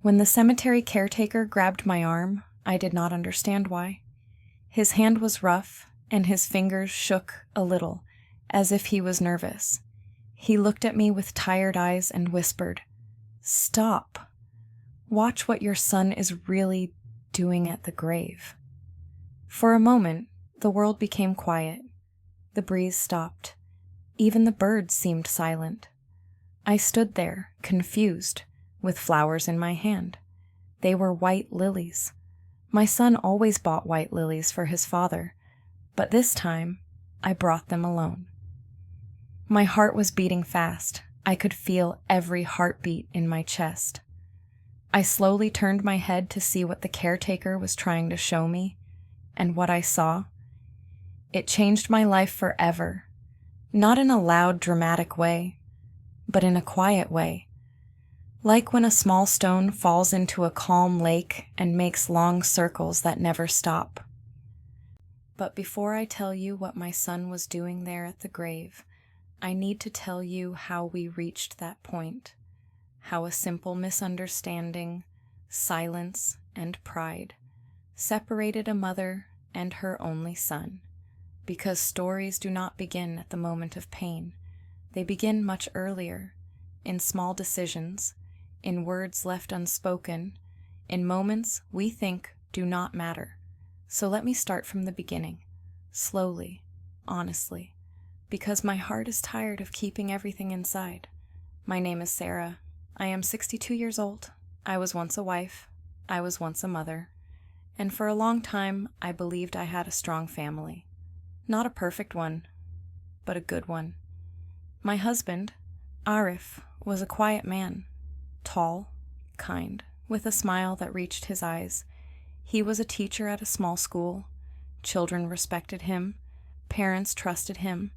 When the cemetery caretaker grabbed my arm, I did not understand why. His hand was rough, and his fingers shook a little, as if he was nervous. He looked at me with tired eyes and whispered, "Stop. Watch what your son is really doing at the grave." For a moment, the world became quiet. The breeze stopped. Even the birds seemed silent. I stood there, confused, with flowers in my hand. They were white lilies. My son always bought white lilies for his father, but this time I brought them alone. My heart was beating fast. I could feel every heartbeat in my chest. I slowly turned my head to see what the caretaker was trying to show me, and what I saw, it changed my life forever. Not in a loud, dramatic way, but in a quiet way. Like when a small stone falls into a calm lake and makes long circles that never stop. But before I tell you what my son was doing there at the grave, I need to tell you how we reached that point, how a simple misunderstanding, silence, and pride separated a mother and her only son. Because stories do not begin at the moment of pain. They begin much earlier, in small decisions, in words left unspoken, in moments we think do not matter. So let me start from the beginning, slowly, honestly, because my heart is tired of keeping everything inside. My name is Sarah. I am 62 years old. I was once a wife. I was once a mother. And for a long time, I believed I had a strong family. Not a perfect one, but a good one. My husband, Arif, was a quiet man, tall, kind, with a smile that reached his eyes. He was a teacher at a small school. Children respected him. Parents trusted him.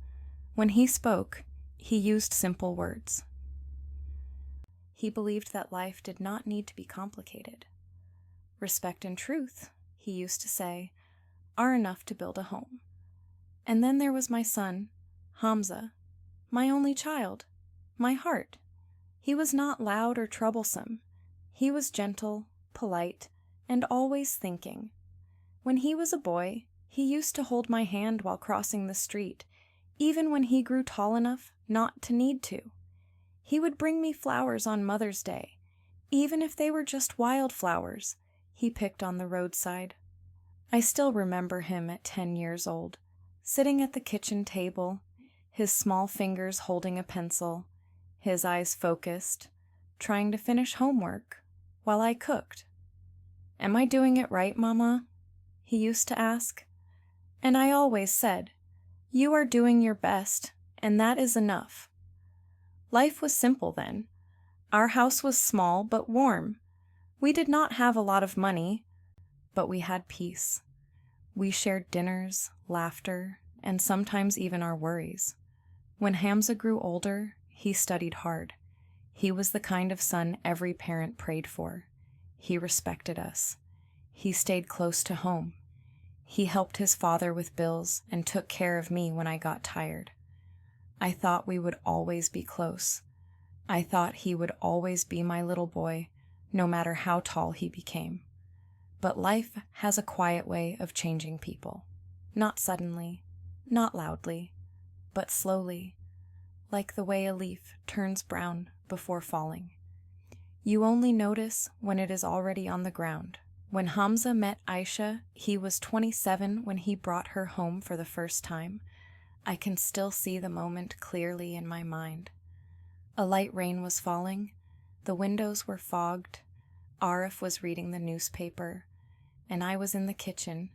When he spoke, he used simple words. He believed that life did not need to be complicated. Respect and truth, he used to say, are enough to build a home. And then there was my son, Hamza, my only child, my heart. He was not loud or troublesome. He was gentle, polite, and always thinking. When he was a boy, he used to hold my hand while crossing the street, even when he grew tall enough not to need to. He would bring me flowers on Mother's Day, even if they were just wildflowers he picked on the roadside. I still remember him at 10 years old, sitting at the kitchen table, his small fingers holding a pencil, his eyes focused, trying to finish homework while I cooked. "Am I doing it right, Mama?" he used to ask. And I always said, "You are doing your best, and that is enough." Life was simple then. Our house was small but warm. We did not have a lot of money, but we had peace. We shared dinners, laughter, and sometimes even our worries. When Hamza grew older, he studied hard. He was the kind of son every parent prayed for. He respected us. He stayed close to home. He helped his father with bills and took care of me when I got tired. I thought we would always be close. I thought he would always be my little boy, no matter how tall he became. But life has a quiet way of changing people. Not suddenly, not loudly, but slowly, like the way a leaf turns brown before falling. You only notice when it is already on the ground. When Hamza met Aisha, he was 27 when he brought her home for the first time. I can still see the moment clearly in my mind. A light rain was falling, the windows were fogged, Arif was reading the newspaper, and I was in the kitchen,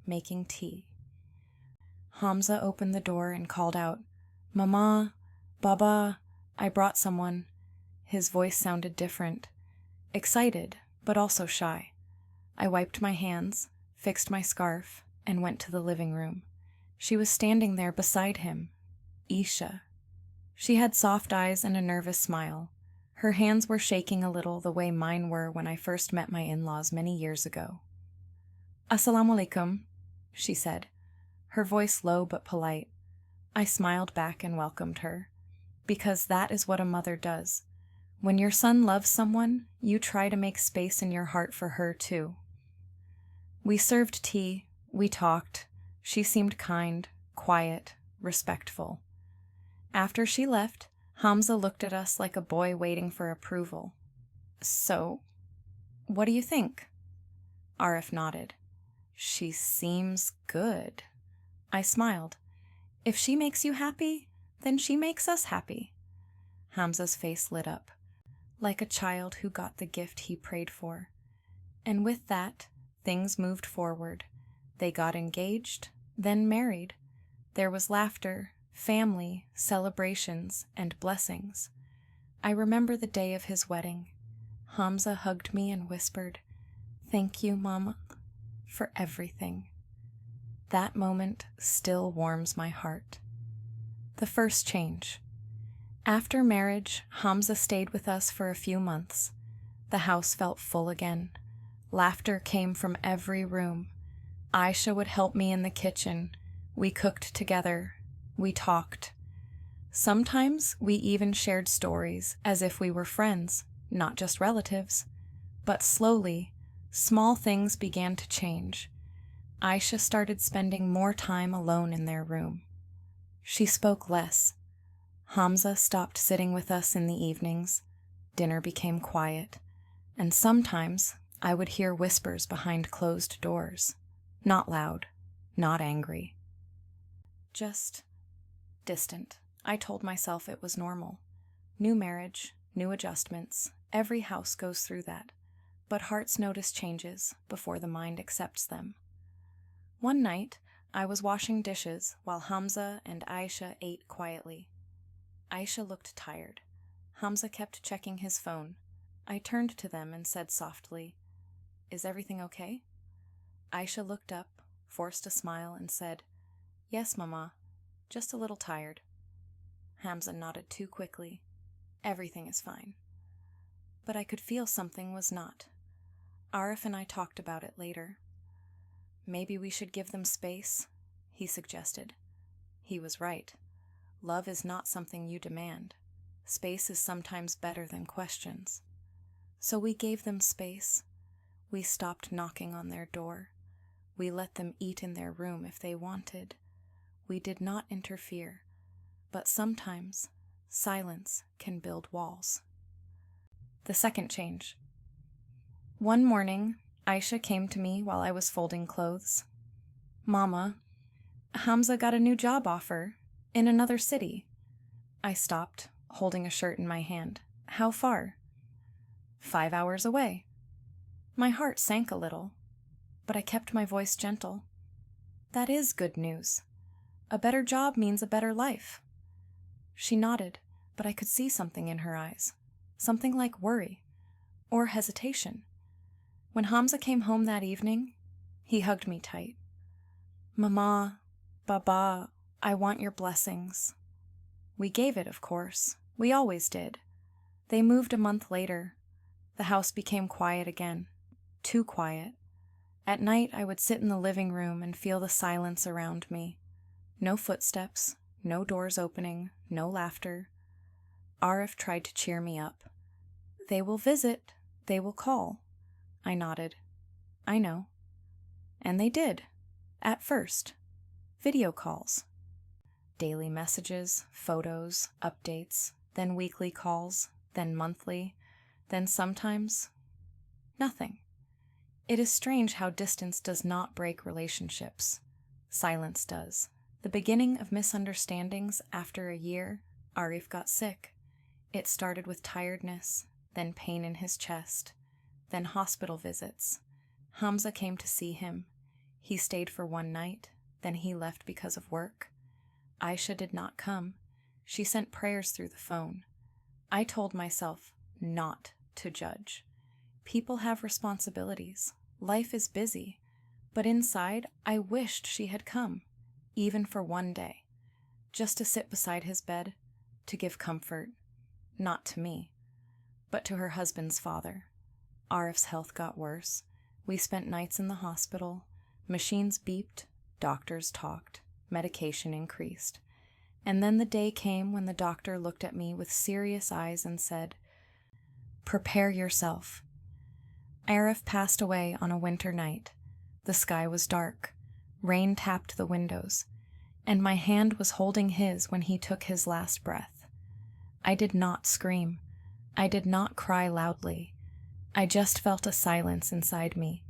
making tea. Hamza opened the door and called out, "Mama, Baba, I brought someone." His voice sounded different, excited, but also shy. I wiped my hands, fixed my scarf, and went to the living room. She was standing there beside him, Isha. She had soft eyes and a nervous smile. Her hands were shaking a little the way mine were when I first met my in-laws many years ago. "Assalamu alaikum," she said, her voice low but polite. I smiled back and welcomed her, because that is what a mother does. When your son loves someone, you try to make space in your heart for her too. We served tea, we talked. She seemed kind, quiet, respectful. After she left, Hamza looked at us like a boy waiting for approval. So, what do you think? Arif nodded. She seems good. I smiled. If she makes you happy, then she makes us happy. Hamza's face lit up, like a child who got the gift he prayed for. And with that, things moved forward. They got engaged, then married. There was laughter, family, celebrations, and blessings. I remember the day of his wedding. Hamza hugged me and whispered, "Thank you, Mama, for everything." That moment still warms my heart. The first change. After marriage, Hamza stayed with us for a few months. The house felt full again. Laughter came from every room. Aisha would help me in the kitchen. We cooked together. We talked. Sometimes we even shared stories as if we were friends, not just relatives. But slowly, small things began to change. Aisha started spending more time alone in their room. She spoke less. Hamza stopped sitting with us in the evenings. Dinner became quiet. And sometimes I would hear whispers behind closed doors. Not loud, not angry. Just distant. I told myself it was normal. New marriage, new adjustments. Every house goes through that. But hearts notice changes before the mind accepts them. One night, I was washing dishes while Hamza and Aisha ate quietly. Aisha looked tired. Hamza kept checking his phone. I turned to them and said softly, "Is everything okay?" Aisha looked up, forced a smile, and said, "Yes, Mama, just a little tired." Hamza nodded too quickly. "Everything is fine." But I could feel something was not. Arif and I talked about it later. "Maybe we should give them space," he suggested. He was right. Love is not something you demand. Space is sometimes better than questions. So we gave them space. We stopped knocking on their door. We let them eat in their room if they wanted. We did not interfere. But sometimes, silence can build walls. The second change. One morning, Aisha came to me while I was folding clothes. "Mama, Hamza got a new job offer in another city." I stopped, holding a shirt in my hand. "How far?" 5 hours away." My heart sank a little, but I kept my voice gentle. "That is good news. A better job means a better life." She nodded, but I could see something in her eyes. Something like worry or hesitation. When Hamza came home that evening, he hugged me tight. "Mama, Baba, I want your blessings." We gave it, of course. We always did. They moved a month later. The house became quiet again. Too quiet. At night, I would sit in the living room and feel the silence around me. No footsteps, no doors opening, no laughter. Arif tried to cheer me up. "They will visit. They will call." I nodded. "I know." And they did. At first. Video calls. Daily messages, photos, updates, then weekly calls, then monthly, then sometimes nothing. It is strange how distance does not break relationships. Silence does. The beginning of misunderstandings after a year, Arif got sick. It started with tiredness, then pain in his chest, then hospital visits. Hamza came to see him. He stayed for one night, then he left because of work. Aisha did not come. She sent prayers through the phone. I told myself not to judge. People have responsibilities. Life is busy. But inside, I wished she had come, even for one day, just to sit beside his bed, to give comfort, not to me, but to her husband's father. Arif's health got worse. We spent nights in the hospital. Machines beeped, doctors talked, medication increased. And then the day came when the doctor looked at me with serious eyes and said, Prepare yourself. Arif passed away on a winter night. The sky was dark. Rain tapped the windows, and my hand was holding his when he took his last breath. I did not scream. I did not cry loudly. I just felt a silence inside me,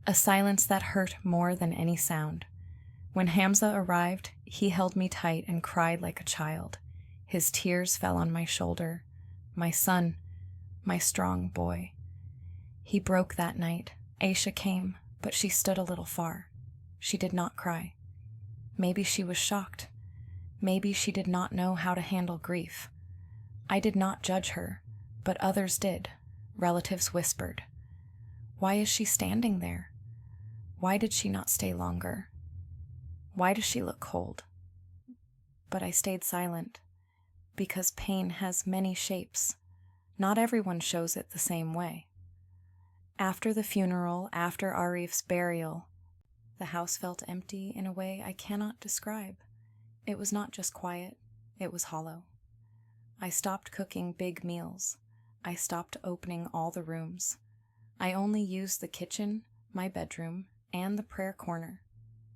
a silence that hurt more than any sound. When Hamza arrived, he held me tight and cried like a child. His tears fell on my shoulder. My son, my strong boy. He broke that night. Aisha came, but she stood a little far. She did not cry. Maybe she was shocked. Maybe she did not know how to handle grief. I did not judge her, but others did. Relatives whispered. Why is she standing there? Why did she not stay longer? Why does she look cold? But I stayed silent, because pain has many shapes. Not everyone shows it the same way. After the funeral, after Arif's burial, the house felt empty in a way I cannot describe. It was not just quiet, it was hollow. I stopped cooking big meals. I stopped opening all the rooms. I only used the kitchen, my bedroom, and the prayer corner.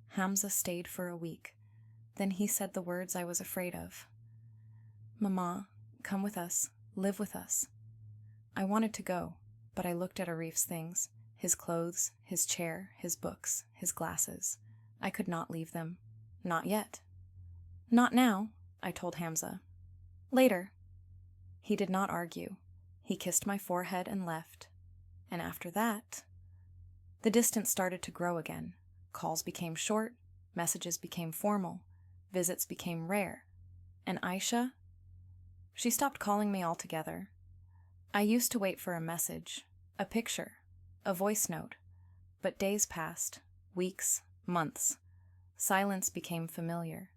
Hamza stayed for a week. Then he said the words I was afraid of. Mama, come with us, live with us. I wanted to go, but I looked at Arif's things, his clothes, his chair, his books, his glasses. I could not leave them. Not yet. Not now, I told Hamza. Later. He did not argue. He kissed my forehead and left. And after that, the distance started to grow again. Calls became short, messages became formal, visits became rare. And Aisha? She stopped calling me altogether. I used to wait for a message, a picture, a voice note. But days passed, weeks, months. Silence became familiar.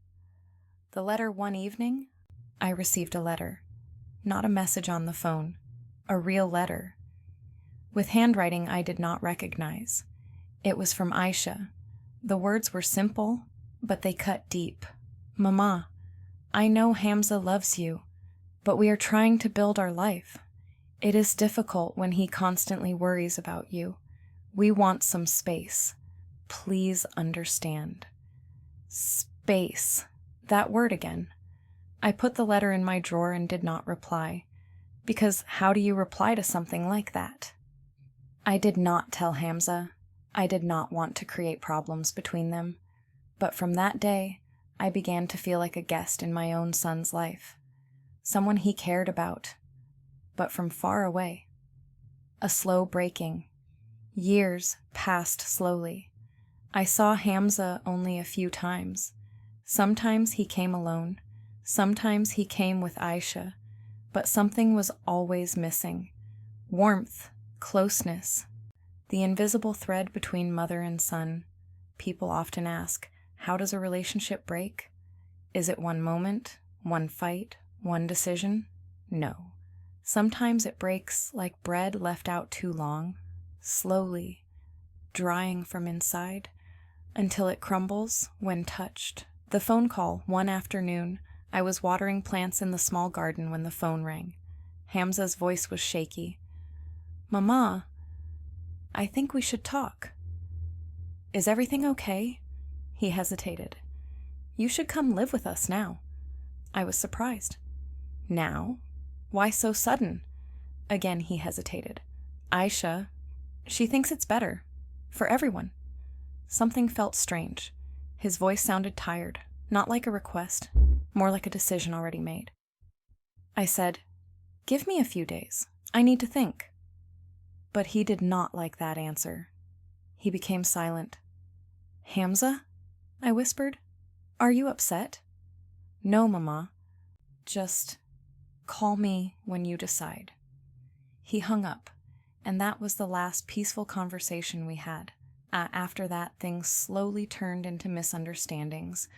The letter one evening, I received a letter. Not a message on the phone, a real letter. With handwriting I did not recognize. It was from Aisha. The words were simple, but they cut deep. Mama, I know Hamza loves you, but we are trying to build our life. It is difficult when he constantly worries about you. We want some space. Please understand. Space. That word again. I put the letter in my drawer and did not reply. Because how do you reply to something like that? I did not tell Hamza. I did not want to create problems between them. But from that day, I began to feel like a guest in my own son's life. Someone he cared about, but from far away. A slow breaking. Years passed slowly. I saw Hamza only a few times. Sometimes he came alone. Sometimes he came with Aisha. But something was always missing. Warmth, closeness. The invisible thread between mother and son. People often ask, how does a relationship break? Is it one moment, one fight, one decision? No. Sometimes it breaks like bread left out too long, slowly, drying from inside, until it crumbles when touched. The phone call one afternoon, I was watering plants in the small garden when the phone rang. Hamza's voice was shaky. Mama, I think we should talk. Is everything okay? He hesitated. You should come live with us now. I was surprised. Now? Why so sudden? Again he hesitated. Aisha, she thinks it's better. For everyone. Something felt strange. His voice sounded tired, not like a request, more like a decision already made. I said, give me a few days. I need to think. But he did not like that answer. He became silent. Hamza? I whispered. Are you upset? No, Mama. Just call me when you decide. He hung up, and that was the last peaceful conversation we had. After that, things slowly turned into misunderstandings,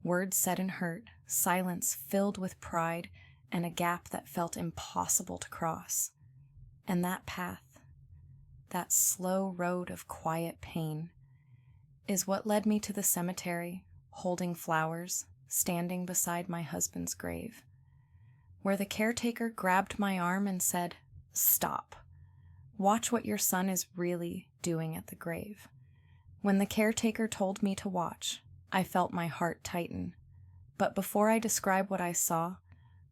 words said in hurt, silence filled with pride, and a gap that felt impossible to cross. And that path, that slow road of quiet pain, is what led me to the cemetery, holding flowers, standing beside my husband's grave, where the caretaker grabbed my arm and said, Stop. Watch what your son is really doing at the grave. When the caretaker told me to watch, I felt my heart tighten. But before I describe what I saw,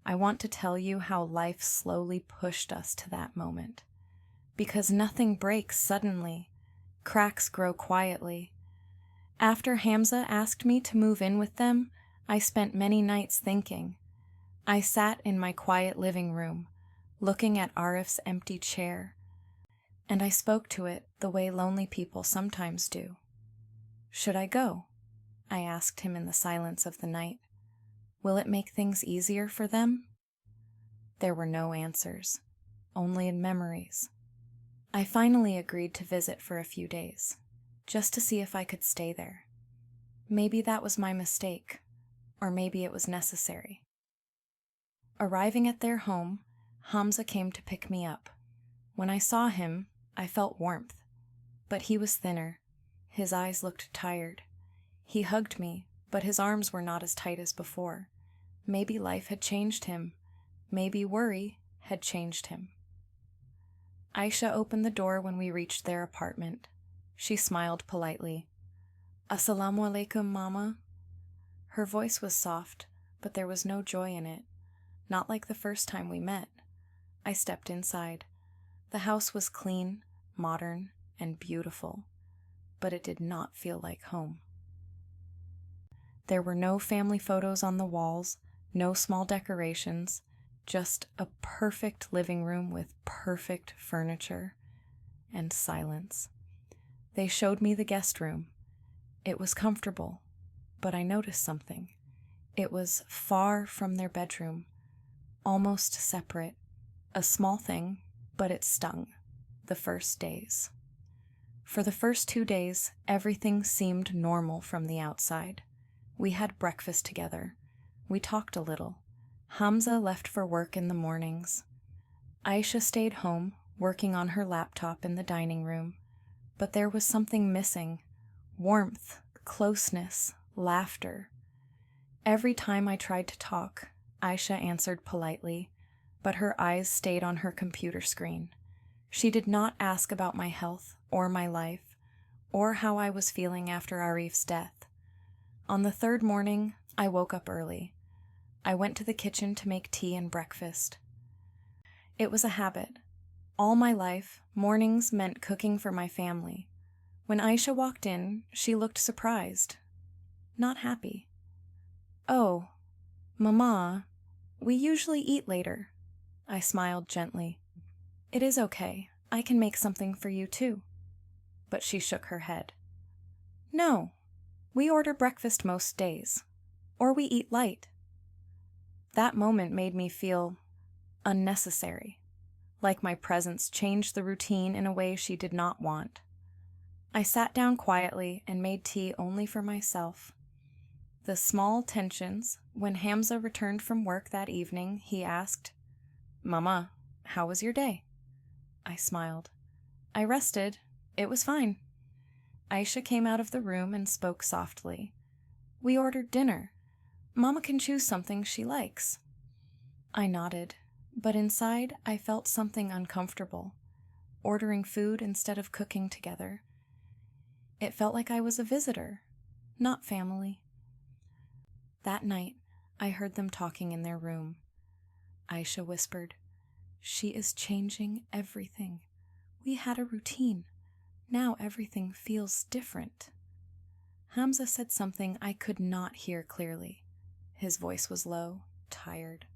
I want to tell you how life slowly pushed us to that moment. Because nothing breaks suddenly. Cracks grow quietly. After Hamza asked me to move in with them, I spent many nights thinking. I sat in my quiet living room, looking at Arif's empty chair, and I spoke to it the way lonely people sometimes do. Should I go? I asked him in the silence of the night. Will it make things easier for them? There were no answers, only memories. I finally agreed to visit for a few days, just to see if I could stay there. Maybe that was my mistake, or maybe it was necessary. Arriving at their home, Hamza came to pick me up. When I saw him, I felt warmth, but he was thinner. His eyes looked tired. He hugged me, but his arms were not as tight as before. Maybe life had changed him. Maybe worry had changed him. Aisha opened the door when we reached their apartment. She smiled politely. Assalamu alaikum, Mama. Her voice was soft, but there was no joy in it. Not like the first time we met. I stepped inside. The house was clean, modern, and beautiful, but it did not feel like home. There were no family photos on the walls, no small decorations, just a perfect living room with perfect furniture and silence. They showed me the guest room. It was comfortable, but I noticed something. It was far from their bedroom, almost separate. A small thing, but it stung. The first days. For the first 2 days, everything seemed normal from the outside. We had breakfast together. We talked a little. Hamza left for work in the mornings. Aisha stayed home, working on her laptop in the dining room. But there was something missing. Warmth, closeness, laughter. Every time I tried to talk, Aisha answered politely, but her eyes stayed on her computer screen. She did not ask about my health or my life, or how I was feeling after Arif's death. On the 3rd morning, I woke up early. I went to the kitchen to make tea and breakfast. It was a habit. All my life, mornings meant cooking for my family. When Aisha walked in, she looked surprised, not happy. Oh, Mama, we usually eat later. I smiled gently. It is okay. I can make something for you too. But she shook her head. No, we order breakfast most days, or we eat light. That moment made me feel unnecessary, like my presence changed the routine in a way she did not want. I sat down quietly and made tea only for myself. The small tensions, when Hamza returned from work that evening, he asked, Mama, how was your day? I smiled. I rested. It was fine. Aisha came out of the room and spoke softly. We ordered dinner. Mama can choose something she likes. I nodded, but inside I felt something uncomfortable, ordering food instead of cooking together. It felt like I was a visitor, not family. That night, I heard them talking in their room. Aisha whispered, She is changing everything. We had a routine. Now everything feels different. Hamza said something I could not hear clearly. His voice was low, tired.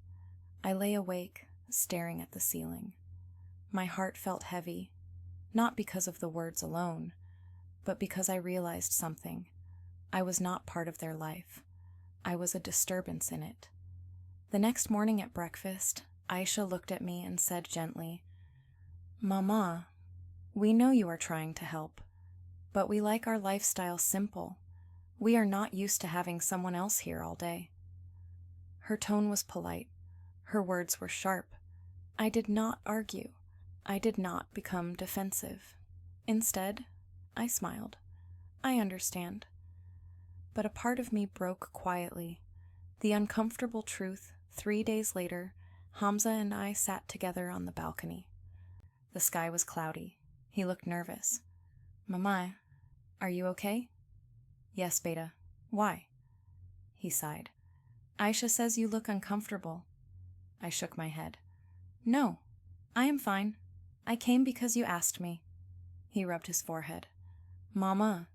I lay awake, staring at the ceiling. My heart felt heavy, not because of the words alone, but because I realized something. I was not part of their life. I was a disturbance in it. The next morning at breakfast, Aisha looked at me and said gently, Mama, we know you are trying to help, but we like our lifestyle simple. We are not used to having someone else here all day. Her tone was polite. Her words were sharp. I did not argue. I did not become defensive. Instead, I smiled. I understand. But a part of me broke quietly. The uncomfortable truth, 3 days later, Hamza and I sat together on the balcony. The sky was cloudy. He looked nervous. Mama, are you okay? Yes, Beta. Why? He sighed. Aisha says you look uncomfortable. I shook my head. No, I am fine. I came because you asked me. He rubbed his forehead. Mama,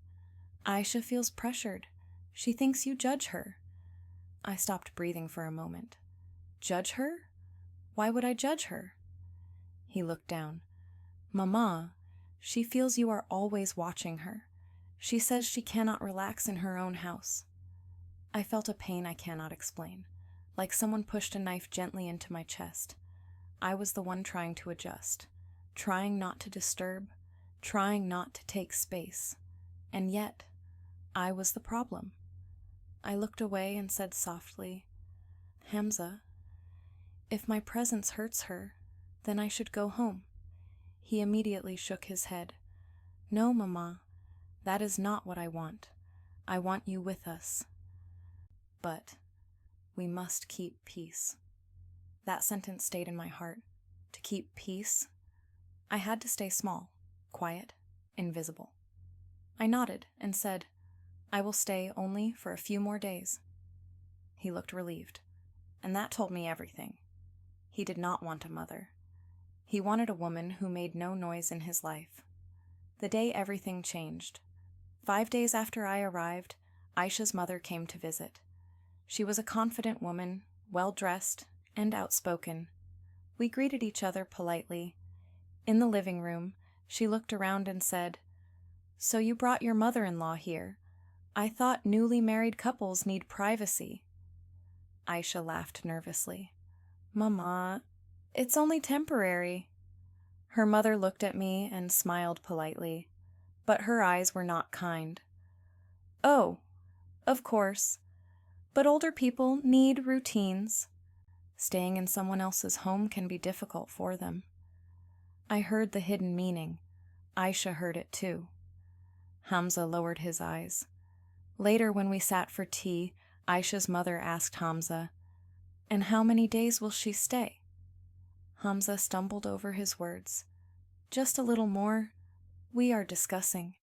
Aisha feels pressured. She thinks you judge her. I stopped breathing for a moment. Judge her? Why would I judge her? He looked down. Mama, she feels you are always watching her. She says she cannot relax in her own house. I felt a pain I cannot explain, like someone pushed a knife gently into my chest. I was the one trying to adjust, trying not to disturb, trying not to take space. And yet, I was the problem. I looked away and said softly, Hamza, if my presence hurts her, then I should go home. He immediately shook his head. No, Mama, that is not what I want. I want you with us. But we must keep peace. That sentence stayed in my heart. To keep peace, I had to stay small, quiet, invisible. I nodded and said, I will stay only for a few more days. He looked relieved, and that told me everything. He did not want a mother. He wanted a woman who made no noise in his life. The day everything changed. 5 days after I arrived, Aisha's mother came to visit. She was a confident woman, well-dressed and outspoken. We greeted each other politely. In the living room, she looked around and said, So you brought your mother-in-law here. I thought newly married couples need privacy. Aisha laughed nervously. Mama, it's only temporary. Her mother looked at me and smiled politely, but her eyes were not kind. Oh, of course. But older people need routines. Staying in someone else's home can be difficult for them. I heard the hidden meaning. Aisha heard it too. Hamza lowered his eyes. Later, when we sat for tea, Aisha's mother asked Hamza, And how many days will she stay? Hamza stumbled over his words. Just a little more. We are discussing.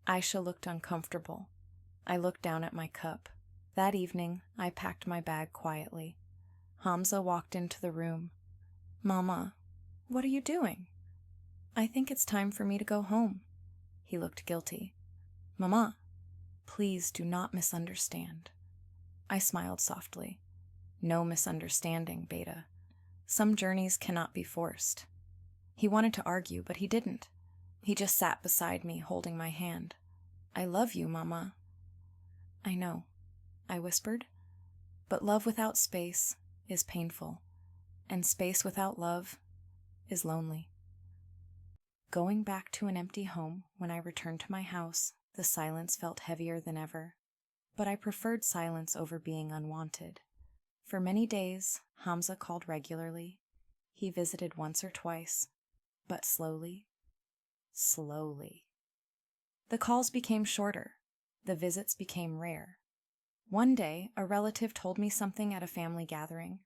Aisha looked uncomfortable. I looked down at my cup. That evening, I packed my bag quietly. Hamza walked into the room. Mama, what are you doing? I think it's time for me to go home. He looked guilty. Mama, please do not misunderstand. I smiled softly. No misunderstanding, Beta. Some journeys cannot be forced. He wanted to argue, but he didn't. He just sat beside me, holding my hand. I love you, Mama. I know, I whispered. But love without space is painful, and space without love is lonely. Going back to an empty home, when I returned to my house, the silence felt heavier than ever. But I preferred silence over being unwanted. For many days, Hamza called regularly. He visited once or twice, but slowly. The calls became shorter. The visits became rare. One day, a relative told me something at a family gathering.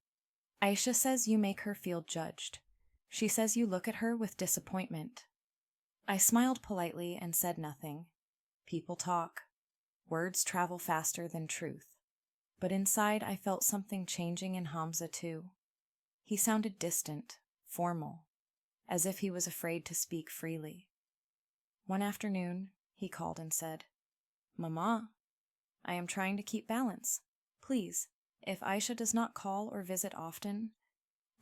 Aisha says you make her feel judged. She says you look at her with disappointment. I smiled politely and said nothing. People talk. Words travel faster than truth. But inside, I felt something changing in Hamza too. He sounded distant, formal, as if he was afraid to speak freely. One afternoon, he called and said, Mama, I am trying to keep balance. Please, if Aisha does not call or visit often,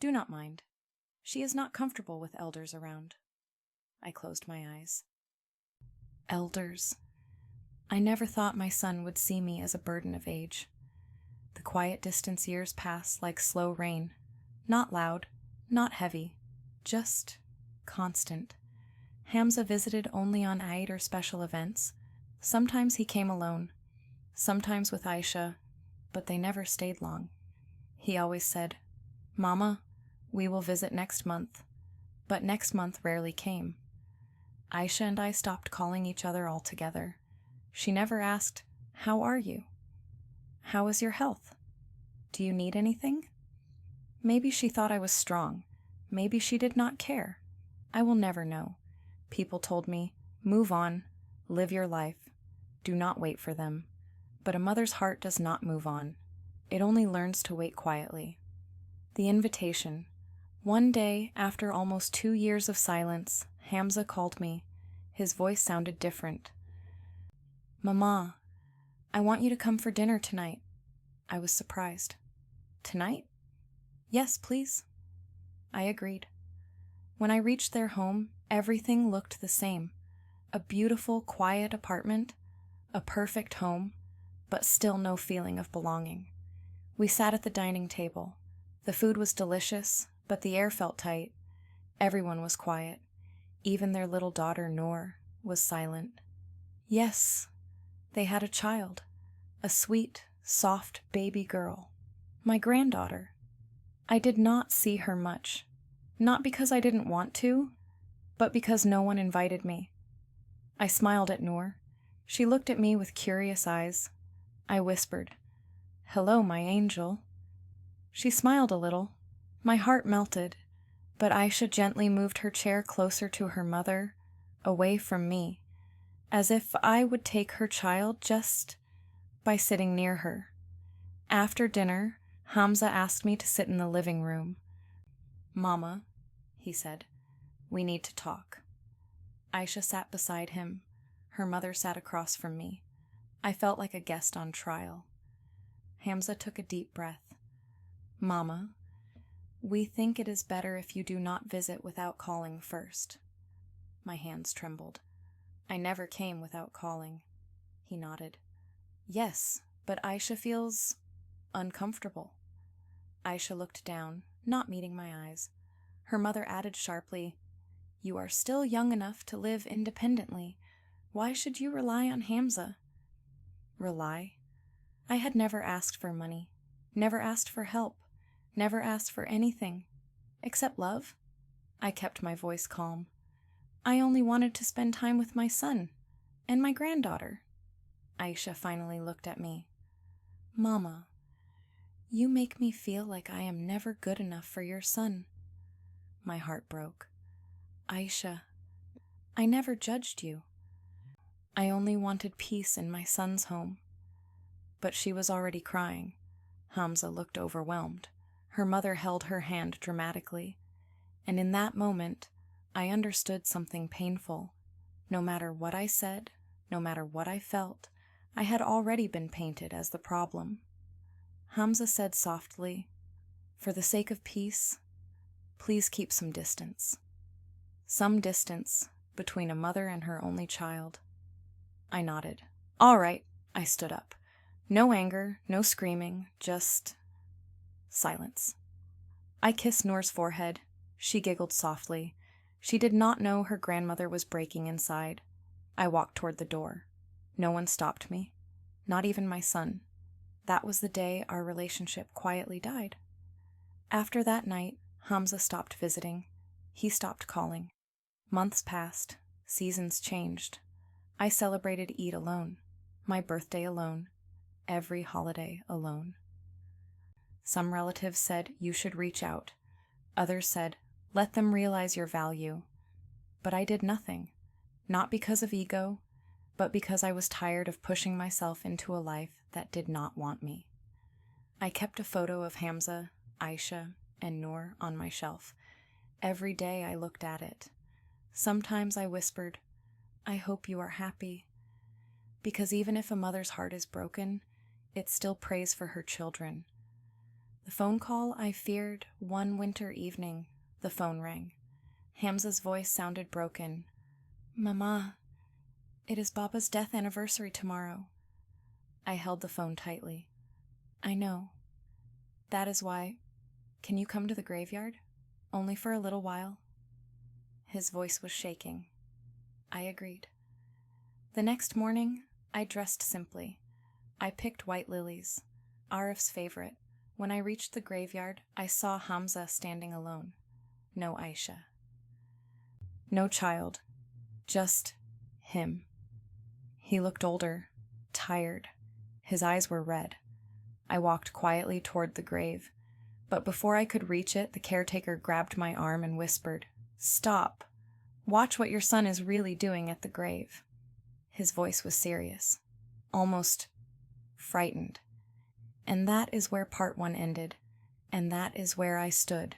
do not mind. She is not comfortable with elders around. I closed my eyes. Elders. I never thought my son would see me as a burden of age. The quiet distance years pass like slow rain. Not loud, not heavy, just constant. Hamza visited only on Eid or special events. Sometimes he came alone, sometimes with Aisha, but they never stayed long. He always said, Mama, we will visit next month. But next month rarely came. Aisha and I stopped calling each other altogether. She never asked, How are you? How is your health? Do you need anything? Maybe she thought I was strong. Maybe she did not care. I will never know. People told me, move on, live your life, do not wait for them. But a mother's heart does not move on. It only learns to wait quietly. The invitation. One day, after almost 2 years of silence, Hamza called me. His voice sounded different. Mama, I want you to come for dinner tonight. I was surprised. Tonight? Yes, please. I agreed. When I reached their home, everything looked the same. A beautiful, quiet apartment, a perfect home, but still no feeling of belonging. We sat at the dining table. The food was delicious, but the air felt tight. Everyone was quiet. Even their little daughter, Noor, was silent. Yes, they had a child, a sweet, soft baby girl, my granddaughter. I did not see her much, not because I didn't want to, but because no one invited me. I smiled at Noor. She looked at me with curious eyes. I whispered, "Hello, my angel." She smiled a little. My heart melted, but Aisha gently moved her chair closer to her mother, away from me, as if I would take her child just by sitting near her. After dinner, Hamza asked me to sit in the living room. "Mama," he said, "we need to talk." Aisha sat beside him. Her mother sat across from me. I felt like a guest on trial. Hamza took a deep breath. "Mama, we think it is better if you do not visit without calling first." My hands trembled. "I never came without calling." He nodded. "Yes, but Aisha feels uncomfortable." Aisha looked down, not meeting my eyes. Her mother added sharply, "You are still young enough to live independently. Why should you rely on Hamza?" Rely? I had never asked for money, never asked for help, never asked for anything. Except love? I kept my voice calm. I only wanted to spend time with my son and my granddaughter. Aisha finally looked at me. "Mama, you make me feel like I am never good enough for your son." My heart broke. "Aisha, I never judged you. I only wanted peace in my son's home." But she was already crying. Hamza looked overwhelmed. Her mother held her hand dramatically. And in that moment, I understood something painful. No matter what I said, no matter what I felt, I had already been painted as the problem. Hamza said softly, "For the sake of peace, please keep some distance." Some distance between a mother and her only child. I nodded. "All right." I stood up. No anger, no screaming, just silence. I kissed Noor's forehead. She giggled softly. She did not know her grandmother was breaking inside. I walked toward the door. No one stopped me, not even my son. That was the day our relationship quietly died. After that night, Hamza stopped visiting. He stopped calling. Months passed. Seasons changed. I celebrated Eid alone, my birthday alone, every holiday alone. Some relatives said you should reach out. Others said, let them realize your value. But I did nothing, not because of ego, but because I was tired of pushing myself into a life that did not want me. I kept a photo of Hamza, Aisha, and Noor on my shelf. Every day I looked at it. Sometimes I whispered, I hope you are happy. Because even if a mother's heart is broken, it still prays for her children. The phone call I feared one winter evening, the phone rang. Hamza's voice sounded broken. Mama, it is Baba's death anniversary tomorrow. I held the phone tightly. I know. That is why. Can you come to the graveyard? Only for a little while. His voice was shaking. I agreed. The next morning, I dressed simply. I picked white lilies, Arif's favorite. When I reached the graveyard, I saw Hamza standing alone. No Aisha. No child. Just him. He looked older, tired. His eyes were red. I walked quietly toward the grave, but before I could reach it, the caretaker grabbed my arm and whispered, Stop! Watch what your son is really doing at the grave." His voice was serious, almost frightened. And that is where part one ended, and that is where I stood,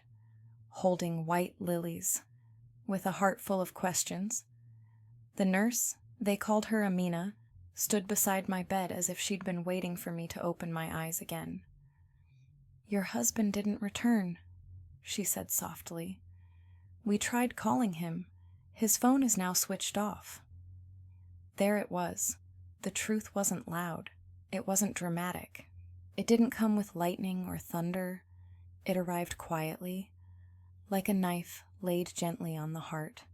holding white lilies, with a heart full of questions. The nurse, they called her Amina, stood beside my bed as if she'd been waiting for me to open my eyes again. "Your husband didn't return," she said softly. "We tried calling him. His phone is now switched off." There it was. The truth wasn't loud. It wasn't dramatic. It didn't come with lightning or thunder. It arrived quietly, like a knife laid gently on the heart.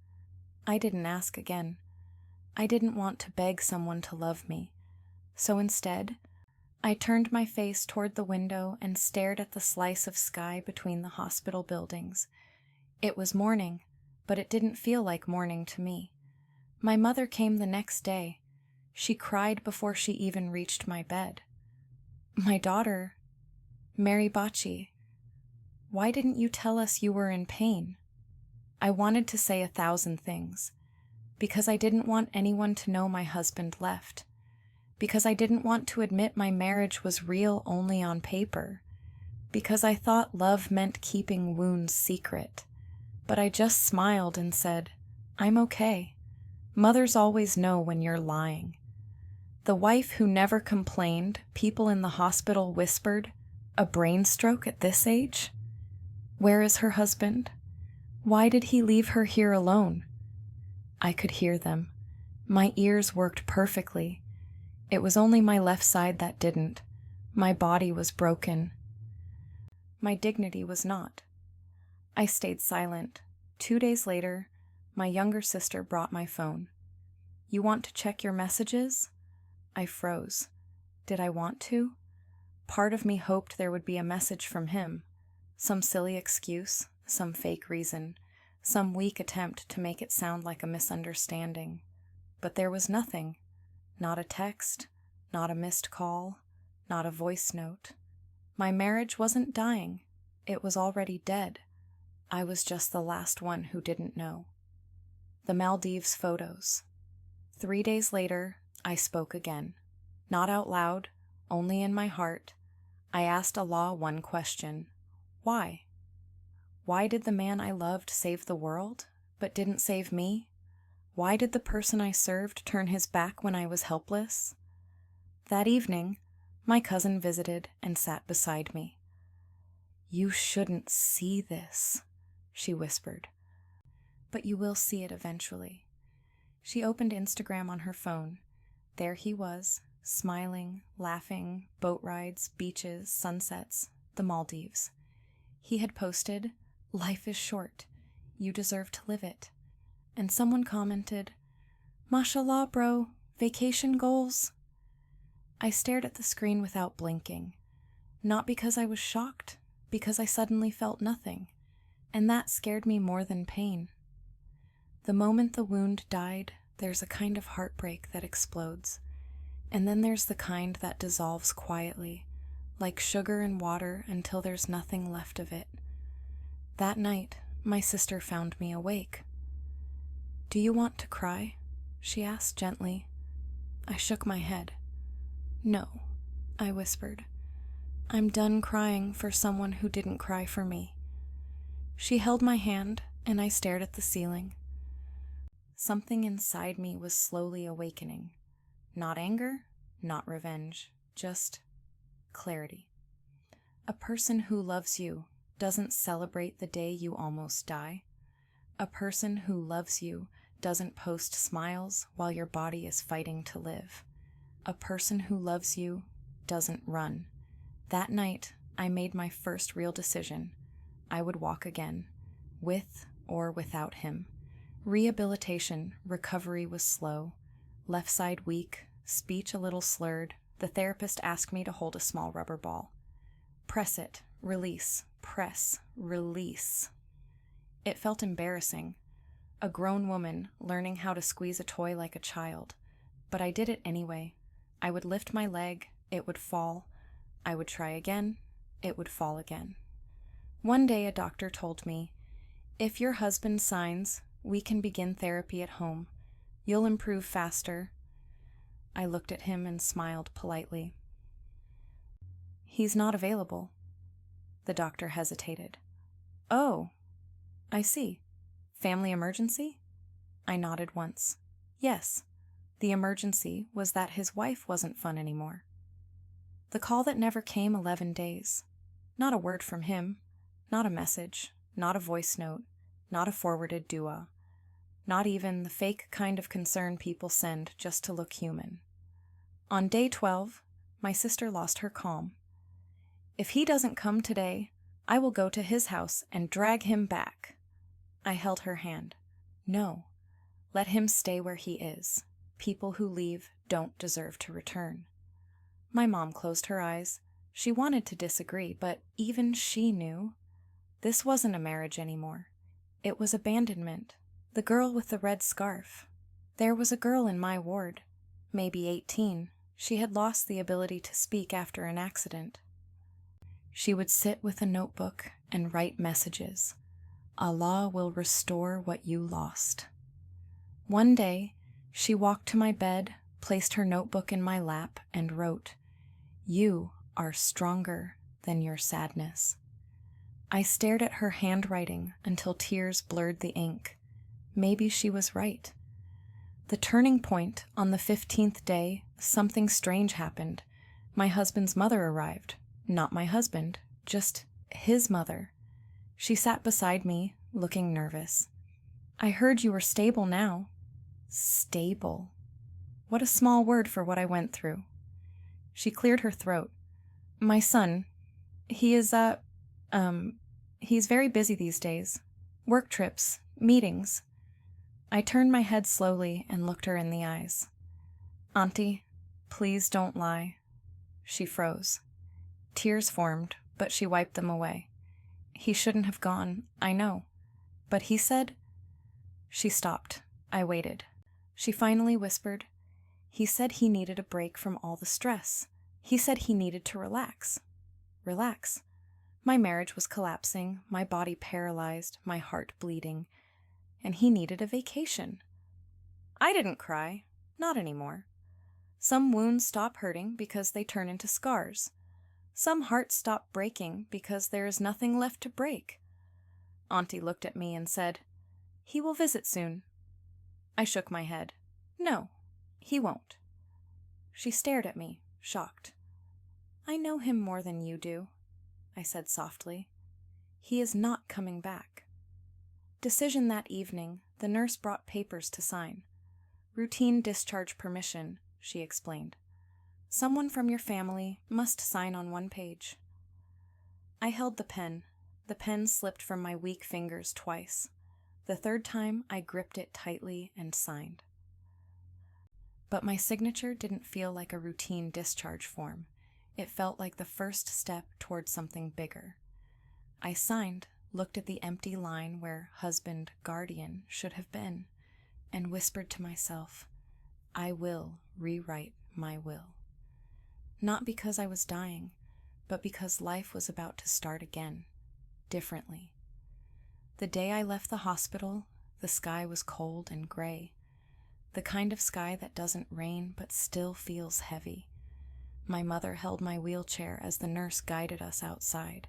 I didn't ask again. I didn't want to beg someone to love me. So instead, I turned my face toward the window and stared at the slice of sky between the hospital buildings. It was morning, but it didn't feel like morning to me. My mother came the next day. She cried before she even reached my bed. "My daughter, Mary Bocci, why didn't you tell us you were in pain?" I wanted to say 1,000 things, because I didn't want anyone to know my husband left, because I didn't want to admit my marriage was real only on paper, because I thought love meant keeping wounds secret. But I just smiled and said, "I'm okay. Mothers always know when you're lying." The wife who never complained, people in the hospital whispered, "A brain stroke at this age? Where is her husband? Why did he leave her here alone?" I could hear them. My ears worked perfectly. It was only my left side that didn't. My body was broken. My dignity was not. I stayed silent. 2 days later, my younger sister brought my phone. "You want to check your messages?" I froze. Did I want to? Part of me hoped there would be a message from him. Some silly excuse, some fake reason, some weak attempt to make it sound like a misunderstanding. But there was nothing. Not a text, not a missed call, not a voice note. My marriage wasn't dying. It was already dead. I was just the last one who didn't know. The Maldives photos. 3 days later, I spoke again. Not out loud, only in my heart. I asked Allah one question. Why? Why did the man I loved save the world, but didn't save me? Why did the person I served turn his back when I was helpless? That evening, my cousin visited and sat beside me. "You shouldn't see this," she whispered. "But you will see it eventually." She opened Instagram on her phone. There he was, smiling, laughing, boat rides, beaches, sunsets, the Maldives. He had posted, "Life is short. You deserve to live it." And someone commented, "Mashallah, bro, vacation goals?" I stared at the screen without blinking. Not because I was shocked, because I suddenly felt nothing. And that scared me more than pain. The moment the wound died, there's a kind of heartbreak that explodes. And then there's the kind that dissolves quietly, like sugar in water until there's nothing left of it. That night, my sister found me awake. "Do you want to cry?" she asked gently. I shook my head. "No," I whispered. "I'm done crying for someone who didn't cry for me." She held my hand, and I stared at the ceiling. Something inside me was slowly awakening. Not anger, not revenge, just clarity. A person who loves you doesn't celebrate the day you almost die. A person who loves you doesn't post smiles while your body is fighting to live. A person who loves you doesn't run. That night, I made my first real decision. I would walk again, with or without him. Rehabilitation, recovery was slow. Left side weak, speech a little slurred. The therapist asked me to hold a small rubber ball. Press it, release, press, release. It felt embarrassing. A grown woman learning how to squeeze a toy like a child. But I did it anyway. I would lift my leg, it would fall. I would try again, it would fall again. One day a doctor told me, "If your husband signs, We can begin therapy at home. You'll improve faster." I looked at him and smiled politely. "He's not available." The doctor hesitated. "Oh, I see. Family emergency?" I nodded once. Yes, the emergency was that his wife wasn't fun anymore. The call that never came 11 days. Not a word from him, not a message, not a voice note, not a forwarded dua, not even the fake kind of concern people send just to look human. On day 12, my sister lost her calm. "If he doesn't come today, I will go to his house and drag him back." I held her hand. "No, let him stay where he is. People who leave don't deserve to return." My mom closed her eyes. She wanted to disagree, but even she knew this wasn't a marriage anymore. It was abandonment. The girl with the red scarf. There was a girl in my ward, maybe 18. She had lost the ability to speak after an accident. She would sit with a notebook and write messages. "Allah will restore what you lost." One day, she walked to my bed, placed her notebook in my lap, and wrote, "You are stronger than your sadness." I stared at her handwriting until tears blurred the ink. Maybe she was right. The turning point, on the 15th day, something strange happened. My husband's mother arrived. Not my husband, just his mother. She sat beside me, looking nervous. "I heard you were stable now." Stable. What a small word for what I went through. She cleared her throat. "My son, he's very busy these days. Work trips, meetings." I turned my head slowly and looked her in the eyes. "Auntie, please don't lie." She froze. Tears formed, but she wiped them away. "He shouldn't have gone, I know. But he said—" She stopped. I waited. She finally whispered, "He said he needed a break from all the stress. He said he needed to relax." Relax. My marriage was collapsing, my body paralyzed, my heart bleeding, and he needed a vacation. I didn't cry. Not anymore. Some wounds stop hurting because they turn into scars. Some hearts stop breaking because there is nothing left to break. Auntie looked at me and said, "He will visit soon." I shook my head. "No, he won't." She stared at me, shocked. "I know him more than you do," I said softly. "He is not coming back." Decision that evening, the nurse brought papers to sign. "Routine discharge permission," she explained. "Someone from your family must sign on one page." I held the pen. The pen slipped from my weak fingers twice. The third time, I gripped it tightly and signed. But my signature didn't feel like a routine discharge form. It felt like the first step toward something bigger. I signed, looked at the empty line where husband, guardian should have been, and whispered to myself, "I will rewrite my will." Not because I was dying, but because life was about to start again, differently. The day I left the hospital, the sky was cold and gray. The kind of sky that doesn't rain but still feels heavy. My mother held my wheelchair as the nurse guided us outside.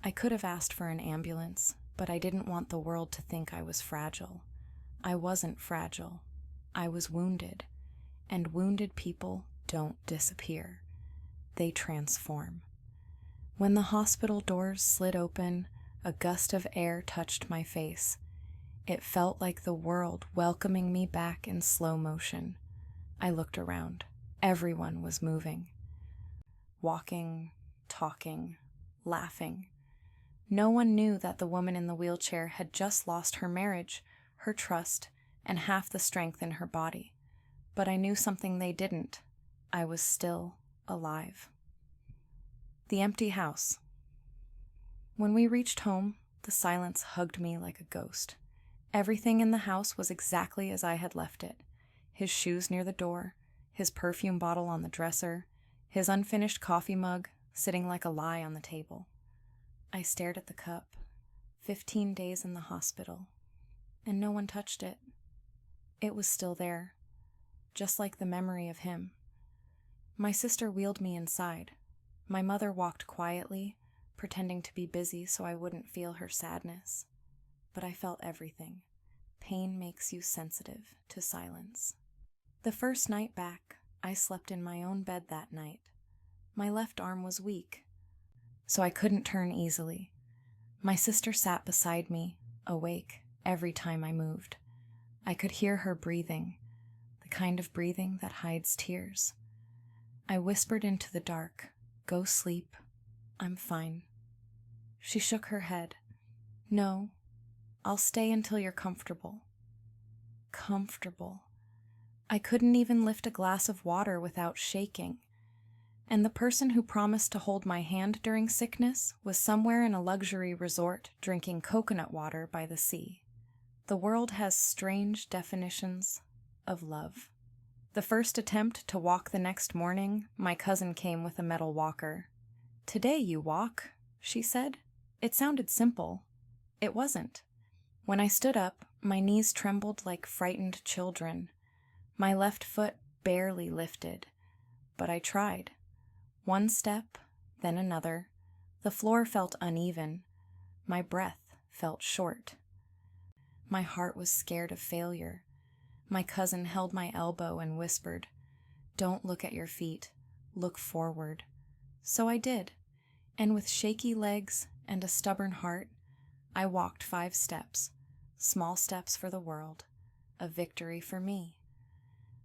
I could have asked for an ambulance, but I didn't want the world to think I was fragile. I wasn't fragile. I was wounded, and wounded people don't disappear. They transform. When the hospital doors slid open, a gust of air touched my face. It felt like the world welcoming me back in slow motion. I looked around. Everyone was moving. Walking, talking, laughing. No one knew that the woman in the wheelchair had just lost her marriage, her trust, and half the strength in her body. But I knew something they didn't. I was still alive. The empty house. When we reached home, the silence hugged me like a ghost. Everything in the house was exactly as I had left it. His shoes near the door, his perfume bottle on the dresser, his unfinished coffee mug sitting like a lie on the table. I stared at the cup. 15 days in the hospital. and no one touched it. It was still there, just like the memory of him. My sister wheeled me inside. My mother walked quietly, pretending to be busy so I wouldn't feel her sadness. But I felt everything. Pain makes you sensitive to silence. The first night back, I slept in my own bed that night. My left arm was weak, so I couldn't turn easily. My sister sat beside me, awake, every time I moved. I could hear her breathing, the kind of breathing that hides tears. I whispered into the dark, "Go sleep. I'm fine." She shook her head. "No, I'll stay until you're comfortable." Comfortable. I couldn't even lift a glass of water without shaking. And the person who promised to hold my hand during sickness was somewhere in a luxury resort drinking coconut water by the sea. The world has strange definitions of love. The first attempt to walk the next morning, my cousin came with a metal walker. "Today you walk," she said. It sounded simple. It wasn't. When I stood up, my knees trembled like frightened children. My left foot barely lifted, but I tried. One step, then another. The floor felt uneven. My breath felt short. My heart was scared of failure. My cousin held my elbow and whispered, "Don't look at your feet. Look forward." So I did, and with shaky legs and a stubborn heart, I walked 5 steps, small steps for the world, a victory for me.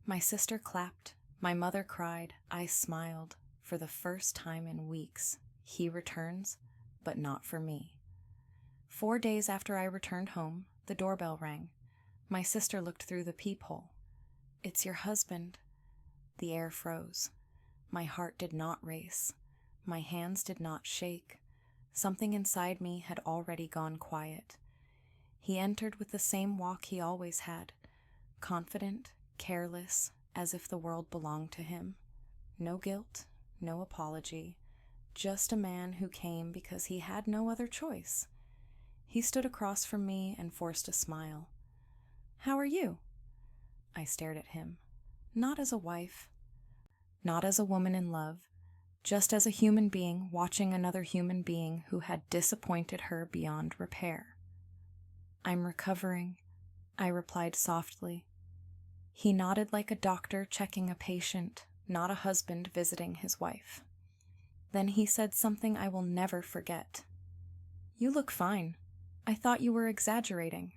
My sister clapped, my mother cried, I smiled. For the first time in weeks, he returns, but not for me. 4 days after I returned home, the doorbell rang. My sister looked through the peephole. "It's your husband." The air froze. My heart did not race. My hands did not shake. Something inside me had already gone quiet. He entered with the same walk he always had, confident, careless, as if the world belonged to him. No guilt, no apology, just a man who came because he had no other choice. He stood across from me and forced a smile. "How are you?" I stared at him. Not as a wife, not as a woman in love, just as a human being watching another human being who had disappointed her beyond repair. "I'm recovering," I replied softly. He nodded like a doctor checking a patient, not a husband visiting his wife. Then he said something I will never forget. "You look fine. I thought you were exaggerating."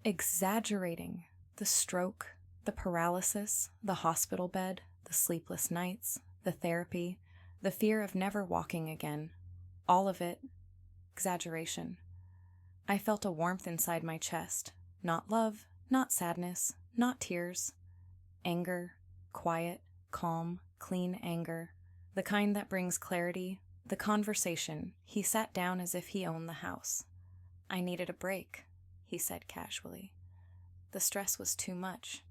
Exaggerating. The stroke, the paralysis, the hospital bed, the sleepless nights, the therapy, the fear of never walking again. All of it, exaggeration. I felt a warmth inside my chest. Not love, not sadness, not tears. Anger, quiet, calm, clean anger. The kind that brings clarity. The conversation. He sat down as if he owned the house. "I needed a break," he said casually. The stress was too much.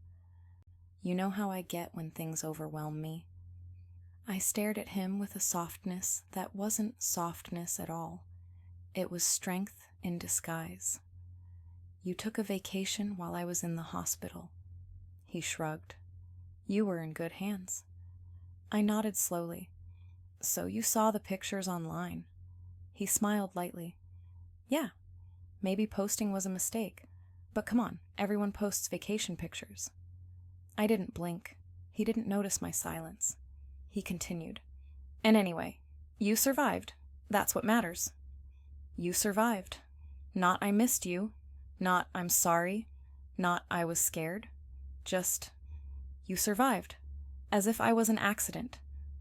You know how I get when things overwhelm me. I stared at him with a softness that wasn't softness at all. It was strength in disguise. "You took a vacation while I was in the hospital." He shrugged. "You were in good hands." I nodded slowly. "So you saw the pictures online." He smiled lightly. "Yeah, maybe posting was a mistake. But come on, everyone posts vacation pictures." I didn't blink. He didn't notice my silence. He continued. "And anyway, you survived. That's what matters. You survived. Not I missed you. Not I'm sorry. Not I was scared. Just, you survived. As if I was an accident,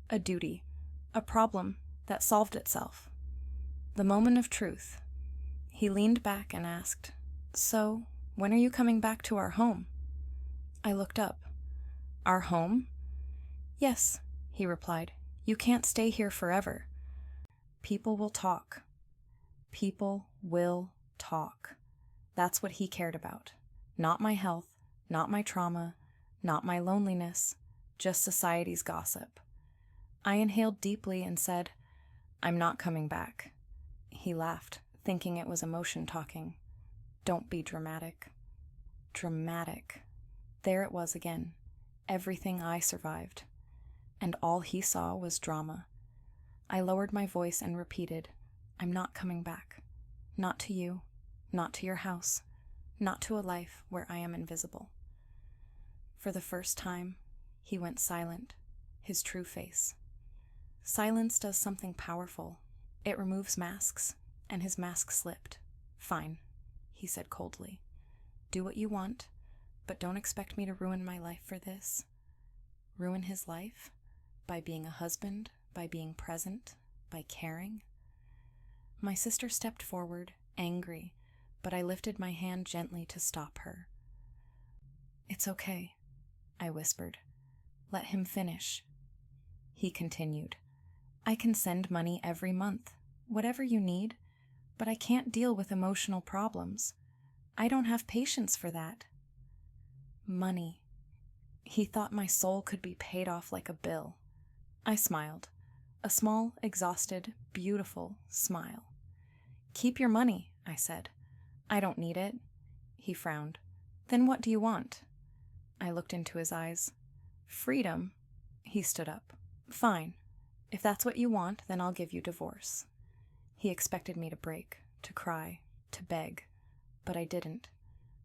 a duty, a problem that solved itself." The moment of truth. He leaned back and asked, "So, when are you coming back to our home?" I looked up. "Our home?" "Yes," he replied. "You can't stay here forever. People will talk. People will talk." That's what he cared about. Not my health, not my trauma, not my loneliness, just society's gossip. I inhaled deeply and said, "I'm not coming back." He laughed, thinking it was emotion talking. "Don't be dramatic." Dramatic. There it was again. Everything I survived. And all he saw was drama. I lowered my voice and repeated, "I'm not coming back. Not to you. Not to your house. Not to a life where I am invisible." For the first time, he went silent, his true face. Silence does something powerful. It removes masks, and his mask slipped. "Fine," he said coldly. "Do what you want, but don't expect me to ruin my life for this." Ruin his life? By being a husband, by being present, by caring? My sister stepped forward, angry, but I lifted my hand gently to stop her. "It's okay," I whispered. "Let him finish." He continued, "I can send money every month, whatever you need, but I can't deal with emotional problems. I don't have patience for that." Money. He thought my soul could be paid off like a bill. I smiled. A small, exhausted, beautiful smile. "Keep your money," I said. "I don't need it." He frowned. "Then what do you want?" I looked into his eyes. "Freedom." He stood up. "Fine. If that's what you want, then I'll give you divorce." He expected me to break, to cry, to beg, but I didn't.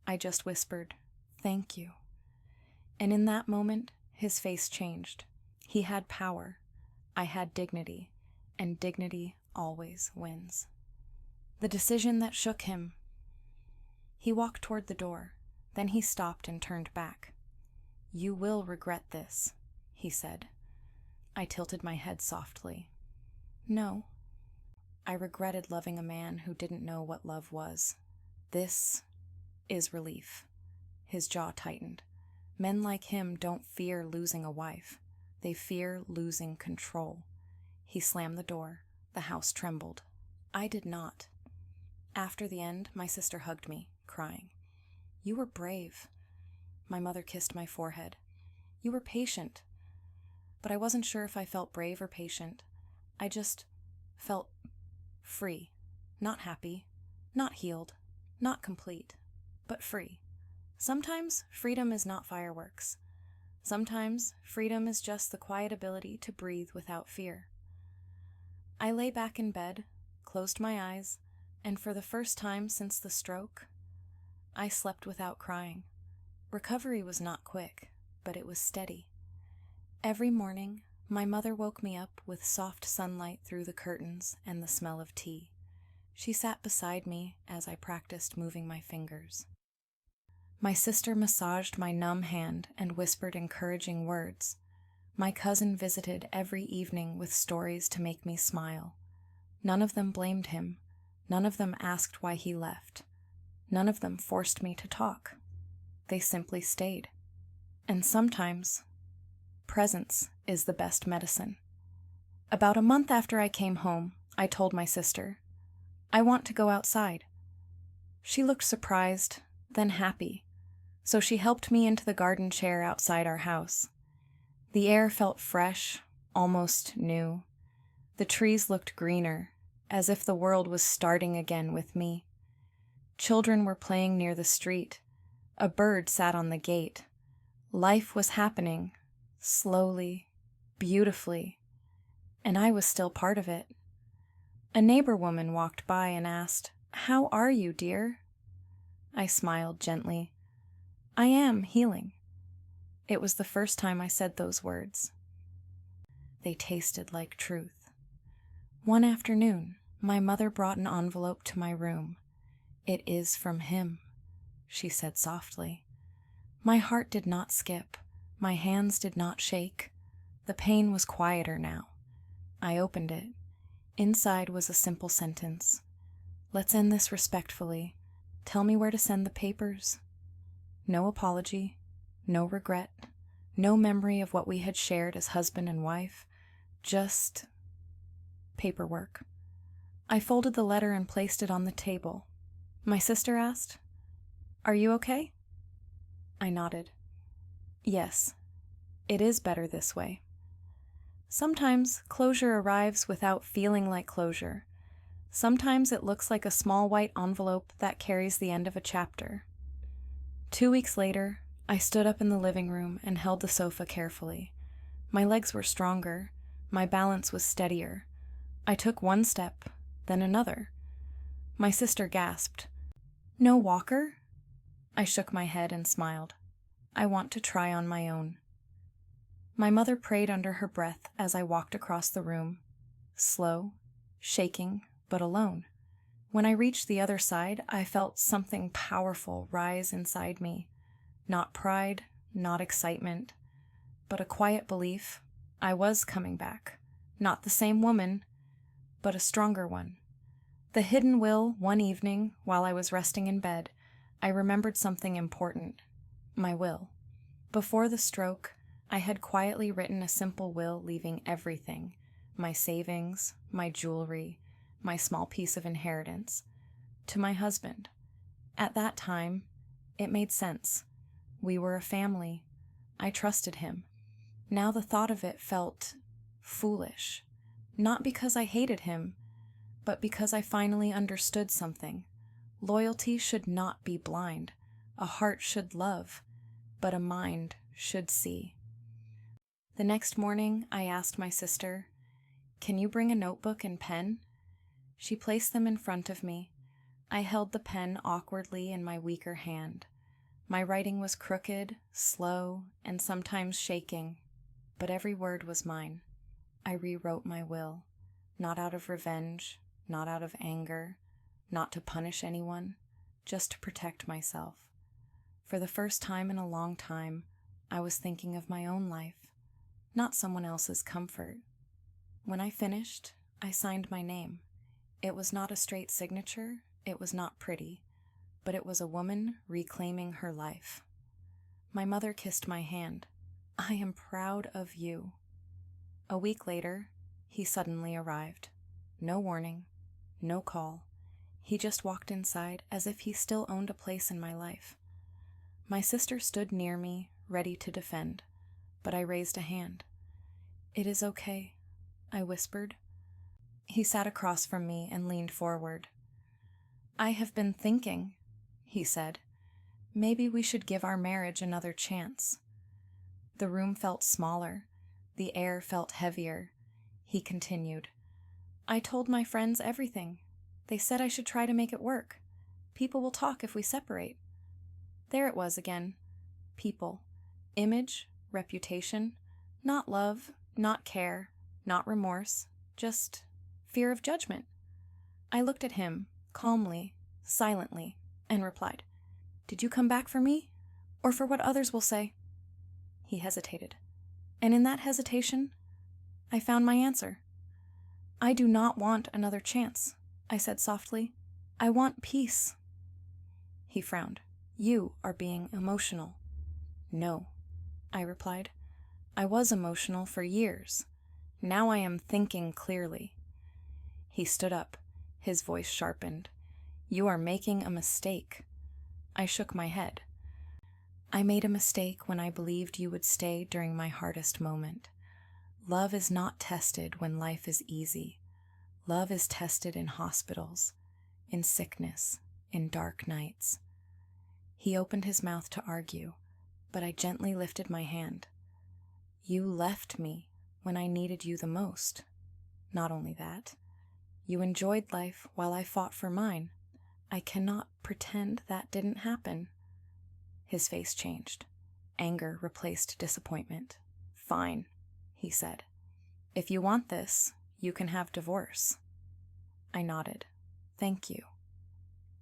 I just whispered, "Thank you." And in that moment, his face changed. He had power. I had dignity, and dignity always wins. The decision that shook him. He walked toward the door. Then he stopped and turned back. "You will regret this," he said. I tilted my head softly. "No." I regretted loving a man who didn't know what love was. This is relief. His jaw tightened. Men like him don't fear losing a wife. They fear losing control. He slammed the door. The house trembled. I did not. After the end, my sister hugged me, crying. "You were brave." My mother kissed my forehead. "You were patient." But I wasn't sure if I felt brave or patient. I just felt free. Not happy, not healed, not complete, but free. Sometimes freedom is not fireworks. Sometimes freedom is just the quiet ability to breathe without fear. I lay back in bed, closed my eyes, and for the first time since the stroke, I slept without crying. Recovery was not quick, but it was steady. Every morning, my mother woke me up with soft sunlight through the curtains and the smell of tea. She sat beside me as I practiced moving my fingers. My sister massaged my numb hand and whispered encouraging words. My cousin visited every evening with stories to make me smile. None of them blamed him. None of them asked why he left. None of them forced me to talk. They simply stayed. And sometimes, presence is the best medicine. About a month after I came home, I told my sister, "I want to go outside." She looked surprised, then happy, so she helped me into the garden chair outside our house. The air felt fresh, almost new. The trees looked greener, as if the world was starting again with me. Children were playing near the street. A bird sat on the gate. Life was happening, slowly, beautifully, and I was still part of it. A neighbor woman walked by and asked, "How are you, dear?" I smiled gently. "I am healing." It was the first time I said those words. They tasted like truth. One afternoon, my mother brought an envelope to my room. "It is from him," she said softly. My heart did not skip. My hands did not shake. The pain was quieter now. I opened it. Inside was a simple sentence. "Let's end this respectfully. Tell me where to send the papers." No apology, no regret, no memory of what we had shared as husband and wife, just paperwork. I folded the letter and placed it on the table. My sister asked, "Are you okay?" I nodded. Yes, it is better this way. Sometimes closure arrives without feeling like closure. Sometimes it looks like a small white envelope that carries the end of a chapter. 2 weeks later, I stood up in the living room and held the sofa carefully. My legs were stronger. My balance was steadier. I took one step, then another. My sister gasped, "No walker?" I shook my head and smiled. "I want to try on my own." My mother prayed under her breath as I walked across the room, slow, shaking, but alone. When I reached the other side, I felt something powerful rise inside me. Not pride, not excitement, but a quiet belief I was coming back. Not the same woman, but a stronger one. The hidden will, one evening, while I was resting in bed, I remembered something important. My will. Before the stroke, I had quietly written a simple will leaving everything, my savings, my jewelry, my small piece of inheritance, to my husband. At that time, it made sense. We were a family. I trusted him. Now the thought of it felt foolish. Not because I hated him, but because I finally understood something. Loyalty should not be blind. A heart should love, but a mind should see. The next morning, I asked my sister, "Can you bring a notebook and pen?" She placed them in front of me. I held the pen awkwardly in my weaker hand. My writing was crooked, slow, and sometimes shaking, but every word was mine. I rewrote my will, not out of revenge, not out of anger, not to punish anyone, just to protect myself. For the first time in a long time, I was thinking of my own life, not someone else's comfort. When I finished, I signed my name. It was not a straight signature, it was not pretty, but it was a woman reclaiming her life. My mother kissed my hand. "I am proud of you." A week later, he suddenly arrived. No warning, no call. He just walked inside as if he still owned a place in my life. My sister stood near me, ready to defend, but I raised a hand. "It is okay," I whispered. He sat across from me and leaned forward. "I have been thinking," he said. "Maybe we should give our marriage another chance." The room felt smaller. The air felt heavier. He continued, "I told my friends everything. They said I should try to make it work. People will talk if we separate." There it was again. People. Image, reputation. Not love, not care, not remorse, just fear of judgment. I looked at him, calmly, silently, and replied, "Did you come back for me, or for what others will say?" He hesitated, and in that hesitation, I found my answer. "I do not want another chance," I said softly. "I want peace." He frowned. "You are being emotional." "No," I replied. "I was emotional for years. Now I am thinking clearly." He stood up. His voice sharpened. "You are making a mistake." I shook my head. "I made a mistake when I believed you would stay during my hardest moment. Love is not tested when life is easy. Love is tested in hospitals, in sickness, in dark nights." He opened his mouth to argue, but I gently lifted my hand. "You left me when I needed you the most. Not only that, you enjoyed life while I fought for mine. I cannot pretend that didn't happen." His face changed. Anger replaced disappointment. "Fine," he said. "If you want this, you can have divorce." I nodded. "Thank you."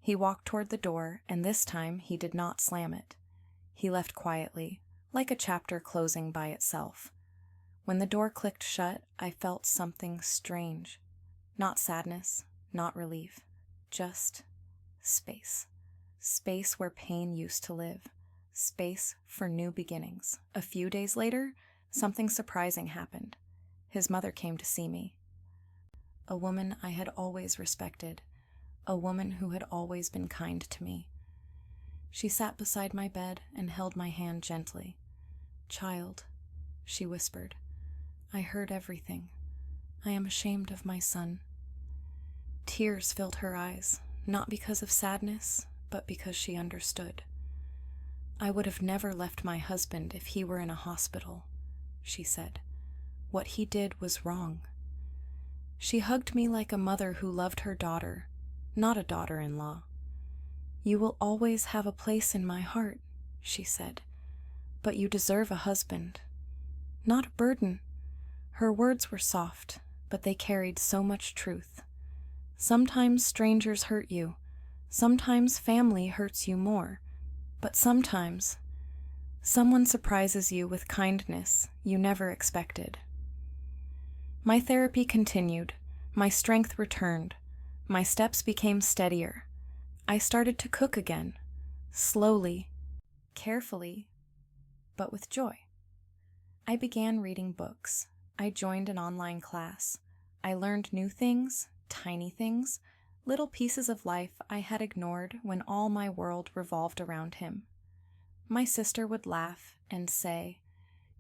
He walked toward the door, and this time he did not slam it. He left quietly, like a chapter closing by itself. When the door clicked shut, I felt something strange. Not sadness, not relief, just space. Space where pain used to live. Space for new beginnings. A few days later, something surprising happened. His mother came to see me. A woman I had always respected. A woman who had always been kind to me. She sat beside my bed and held my hand gently. "Child," she whispered, "I heard everything. I am ashamed of my son." Tears filled her eyes, not because of sadness, but because she understood. I would have never left my husband if he were in a hospital, she said. What he did was wrong. She hugged me like a mother who loved her daughter, not a daughter-in-law. You will always have a place in my heart, she said, but you deserve a husband, not a burden. Her words were soft, but they carried so much truth. Sometimes strangers hurt you, sometimes family hurts you more, but sometimes someone surprises you with kindness you never expected. My therapy continued, my strength returned, my steps became steadier. I started to cook again, slowly, carefully, but with joy. I began reading books. I joined an online class. I learned new things, tiny things, little pieces of life I had ignored when all my world revolved around him. My sister would laugh and say,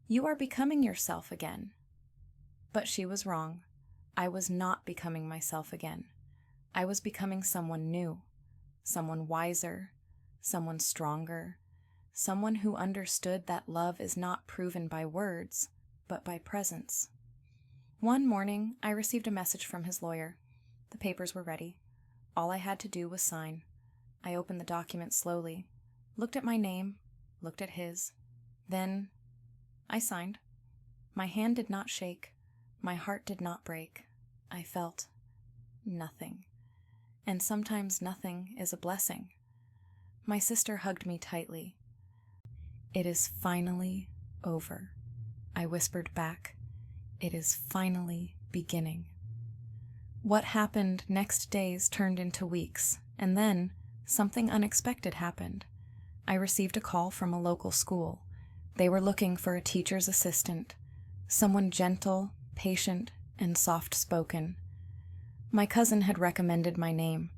"You are becoming yourself again." But she was wrong. I was not becoming myself again. I was becoming someone new, someone wiser, someone stronger, someone who understood that love is not proven by words, but by presence. One morning, I received a message from his lawyer. The papers were ready. All I had to do was sign. I opened the document slowly, looked at my name, looked at his. Then I signed. My hand did not shake. My heart did not break. I felt nothing. And sometimes nothing is a blessing. My sister hugged me tightly. "It is finally over," I whispered back. "It is finally beginning." What happened next days turned into weeks, and then something unexpected happened. I received a call from a local school. They were looking for a teacher's assistant, someone gentle, patient, and soft-spoken. My cousin had recommended my name.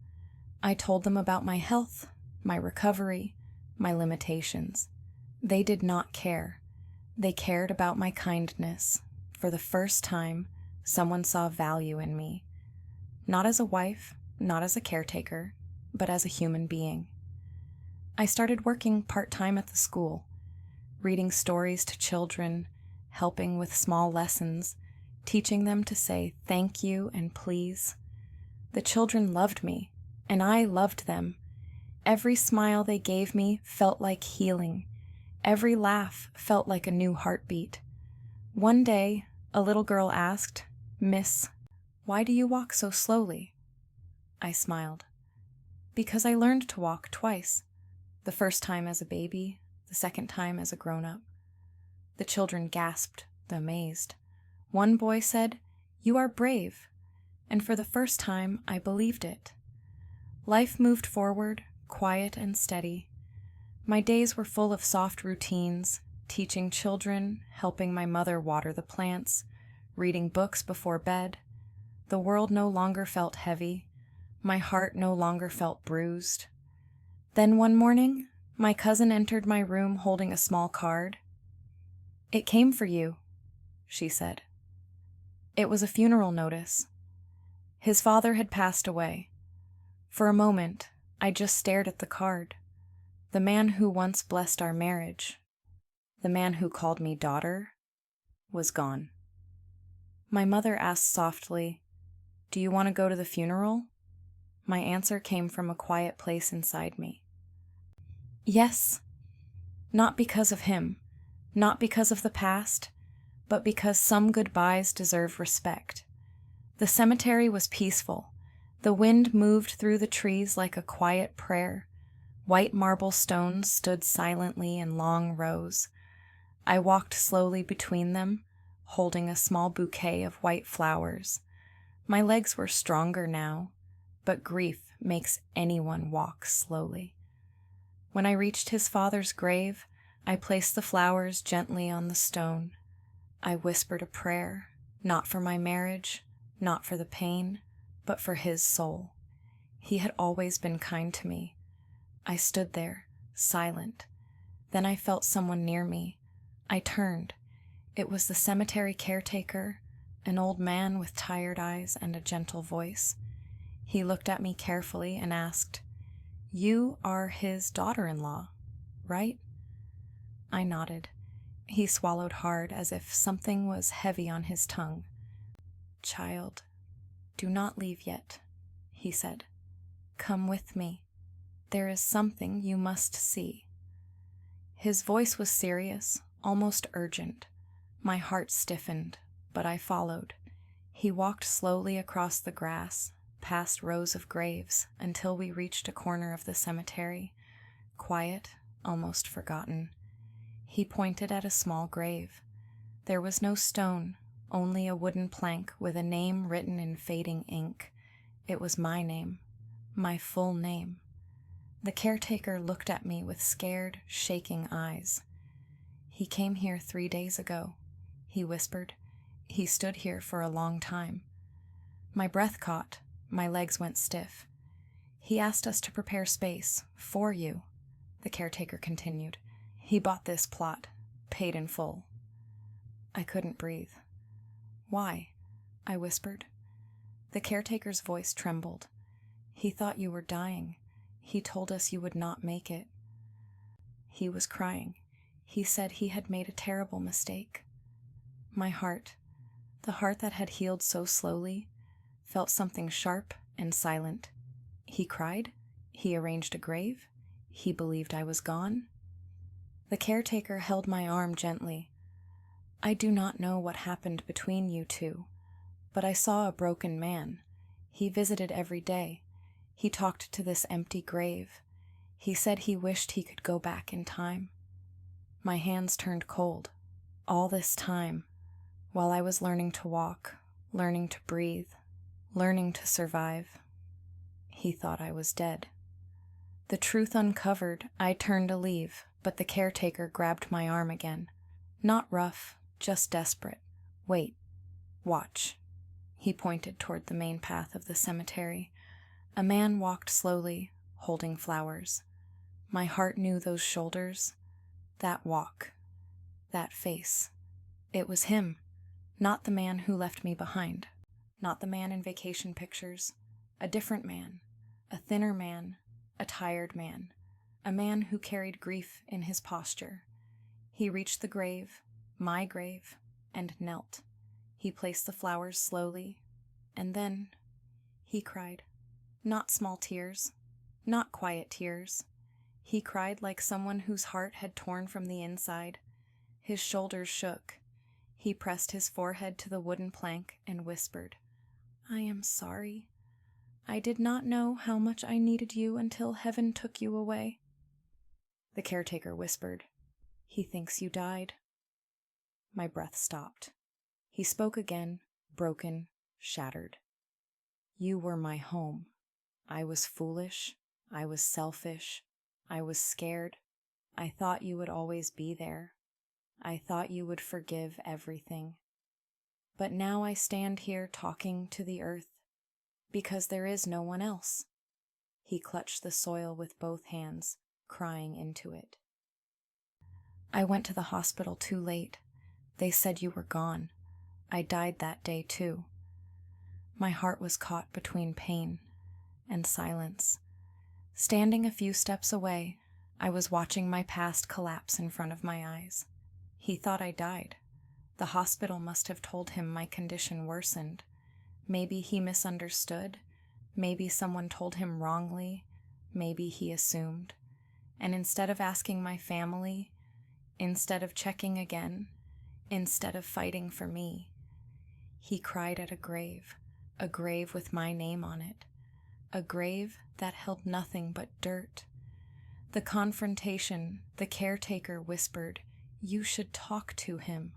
I told them about my health, my recovery, my limitations. They did not care. They cared about my kindness. For the first time, someone saw value in me. Not as a wife, not as a caretaker, but as a human being. I started working part-time at the school, reading stories to children, helping with small lessons, teaching them to say thank you and please. The children loved me, and I loved them. Every smile they gave me felt like healing. Every laugh felt like a new heartbeat. One day, a little girl asked, "Miss, why do you walk so slowly?" I smiled. "Because I learned to walk twice. The first time as a baby, the second time as a grown-up." The children gasped, amazed. One boy said, "You are brave." And for the first time, I believed it. Life moved forward, quiet and steady. My days were full of soft routines, teaching children, helping my mother water the plants, reading books before bed. The world no longer felt heavy. My heart no longer felt bruised. Then one morning, my cousin entered my room holding a small card. "It came for you," she said. It was a funeral notice. His father had passed away. For a moment, I just stared at the card. The man who once blessed our marriage, the man who called me daughter, was gone. My mother asked softly, "Do you want to go to the funeral?" My answer came from a quiet place inside me. Yes. Not because of him, not because of the past, but because some goodbyes deserve respect. The cemetery was peaceful. The wind moved through the trees like a quiet prayer. White marble stones stood silently in long rows. I walked slowly between them, holding a small bouquet of white flowers. My legs were stronger now, but grief makes anyone walk slowly. When I reached his father's grave, I placed the flowers gently on the stone. I whispered a prayer, not for my marriage, not for the pain, but for his soul. He had always been kind to me. I stood there, silent. Then I felt someone near me. I turned. It was the cemetery caretaker, an old man with tired eyes and a gentle voice. He looked at me carefully and asked, "You are his daughter-in-law, right?" I nodded. He swallowed hard as if something was heavy on his tongue. "Child, do not leave yet," he said. "Come with me. There is something you must see." His voice was serious, almost urgent. My heart stiffened, but I followed. He walked slowly across the grass, past rows of graves, until we reached a corner of the cemetery, quiet, almost forgotten. He pointed at a small grave. There was no stone, only a wooden plank with a name written in fading ink. It was my name, my full name. The caretaker looked at me with scared, shaking eyes. "He came here 3 days ago," he whispered. "He stood here for a long time." My breath caught, my legs went stiff. "He asked us to prepare space, for you," the caretaker continued. "He bought this plot, paid in full." I couldn't breathe. "Why?" I whispered. The caretaker's voice trembled. "He thought you were dying. He told us you would not make it." He was crying. He said he had made a terrible mistake. My heart, the heart that had healed so slowly, felt something sharp and silent. He cried? He arranged a grave? He believed I was gone? The caretaker held my arm gently. "I do not know what happened between you two, but I saw a broken man. He visited every day. He talked to this empty grave. He said he wished he could go back in time." My hands turned cold. All this time, while I was learning to walk, learning to breathe, learning to survive, he thought I was dead. The truth uncovered, I turned to leave, but the caretaker grabbed my arm again. Not rough, just desperate. "Wait. Watch." He pointed toward the main path of the cemetery. A man walked slowly, holding flowers. My heart knew those shoulders, that walk, that face. It was him, not the man who left me behind, not the man in vacation pictures. A different man, a thinner man, a tired man, a man who carried grief in his posture. He reached the grave, my grave, and knelt. He placed the flowers slowly, and then he cried. Not small tears, not quiet tears. He cried like someone whose heart had torn from the inside. His shoulders shook. He pressed his forehead to the wooden plank and whispered, "I am sorry. I did not know how much I needed you until heaven took you away." The caretaker whispered, "He thinks you died." My breath stopped. He spoke again, broken, shattered. "You were my home. I was foolish. I was selfish. I was scared. I thought you would always be there. I thought you would forgive everything. But now I stand here talking to the earth because there is no one else." He clutched the soil with both hands, crying into it. "I went to the hospital too late. They said you were gone. I died that day too." My heart was caught between pain and silence. Standing a few steps away, I was watching my past collapse in front of my eyes. He thought I died. The hospital must have told him my condition worsened. Maybe he misunderstood. Maybe someone told him wrongly. Maybe he assumed. And instead of asking my family, instead of checking again, instead of fighting for me, he cried at a grave with my name on it, a grave that held nothing but dirt. The confrontation, the caretaker whispered, "You should talk to him."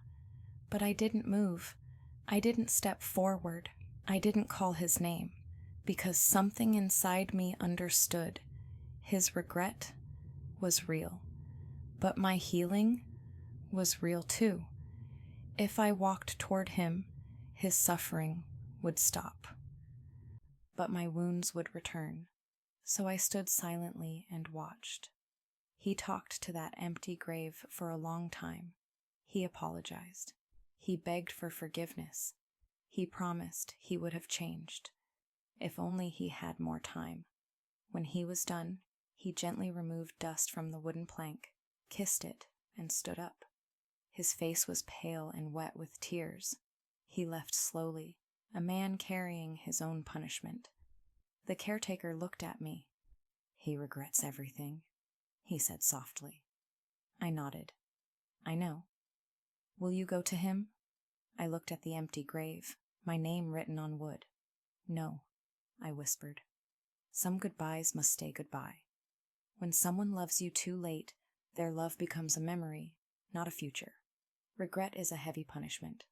But I didn't move. I didn't step forward. I didn't call his name, because something inside me understood. His regret was real, but my healing was real too. If I walked toward him, his suffering would stop. But my wounds would return, so I stood silently and watched. He talked to that empty grave for a long time. He apologized. He begged for forgiveness. He promised he would have changed, if only he had more time. When he was done, he gently removed dust from the wooden plank, kissed it, and stood up. His face was pale and wet with tears. He left slowly, a man carrying his own punishment. The caretaker looked at me. "He regrets everything," he said softly. I nodded. "I know. Will you go to him?" I looked at the empty grave, my name written on wood. "No," I whispered. "Some goodbyes must stay goodbye. When someone loves you too late, their love becomes a memory, not a future. Regret is a heavy punishment,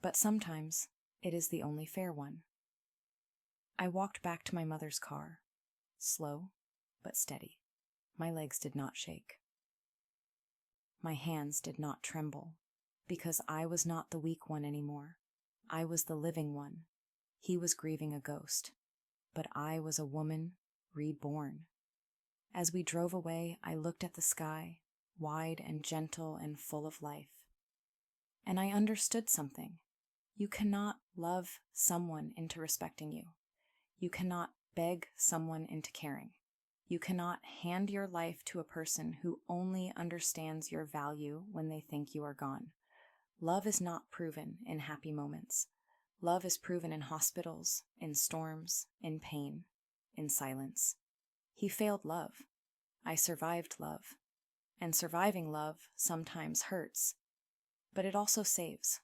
but sometimes it is the only fair one." I walked back to my mother's car, slow but steady. My legs did not shake. My hands did not tremble, because I was not the weak one anymore. I was the living one. He was grieving a ghost, but I was a woman reborn. As we drove away, I looked at the sky, wide and gentle and full of life. And I understood something. You cannot love someone into respecting you. You cannot beg someone into caring. You cannot hand your life to a person who only understands your value when they think you are gone. Love is not proven in happy moments. Love is proven in hospitals, in storms, in pain, in silence. He failed love. I survived love. And surviving love sometimes hurts, but it also saves.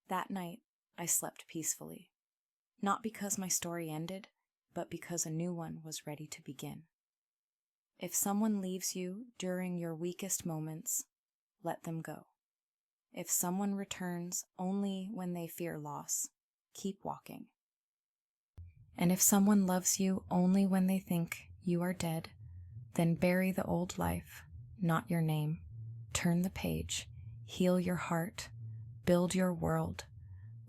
That night, I slept peacefully. Not because my story ended, but because a new one was ready to begin. If someone leaves you during your weakest moments, let them go. If someone returns only when they fear loss, keep walking. And if someone loves you only when they think you are dead, then bury the old life, not your name. Turn the page, heal your heart, build your world.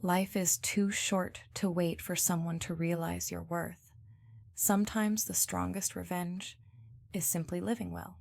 Life is too short to wait for someone to realize your worth. Sometimes the strongest revenge is simply living well.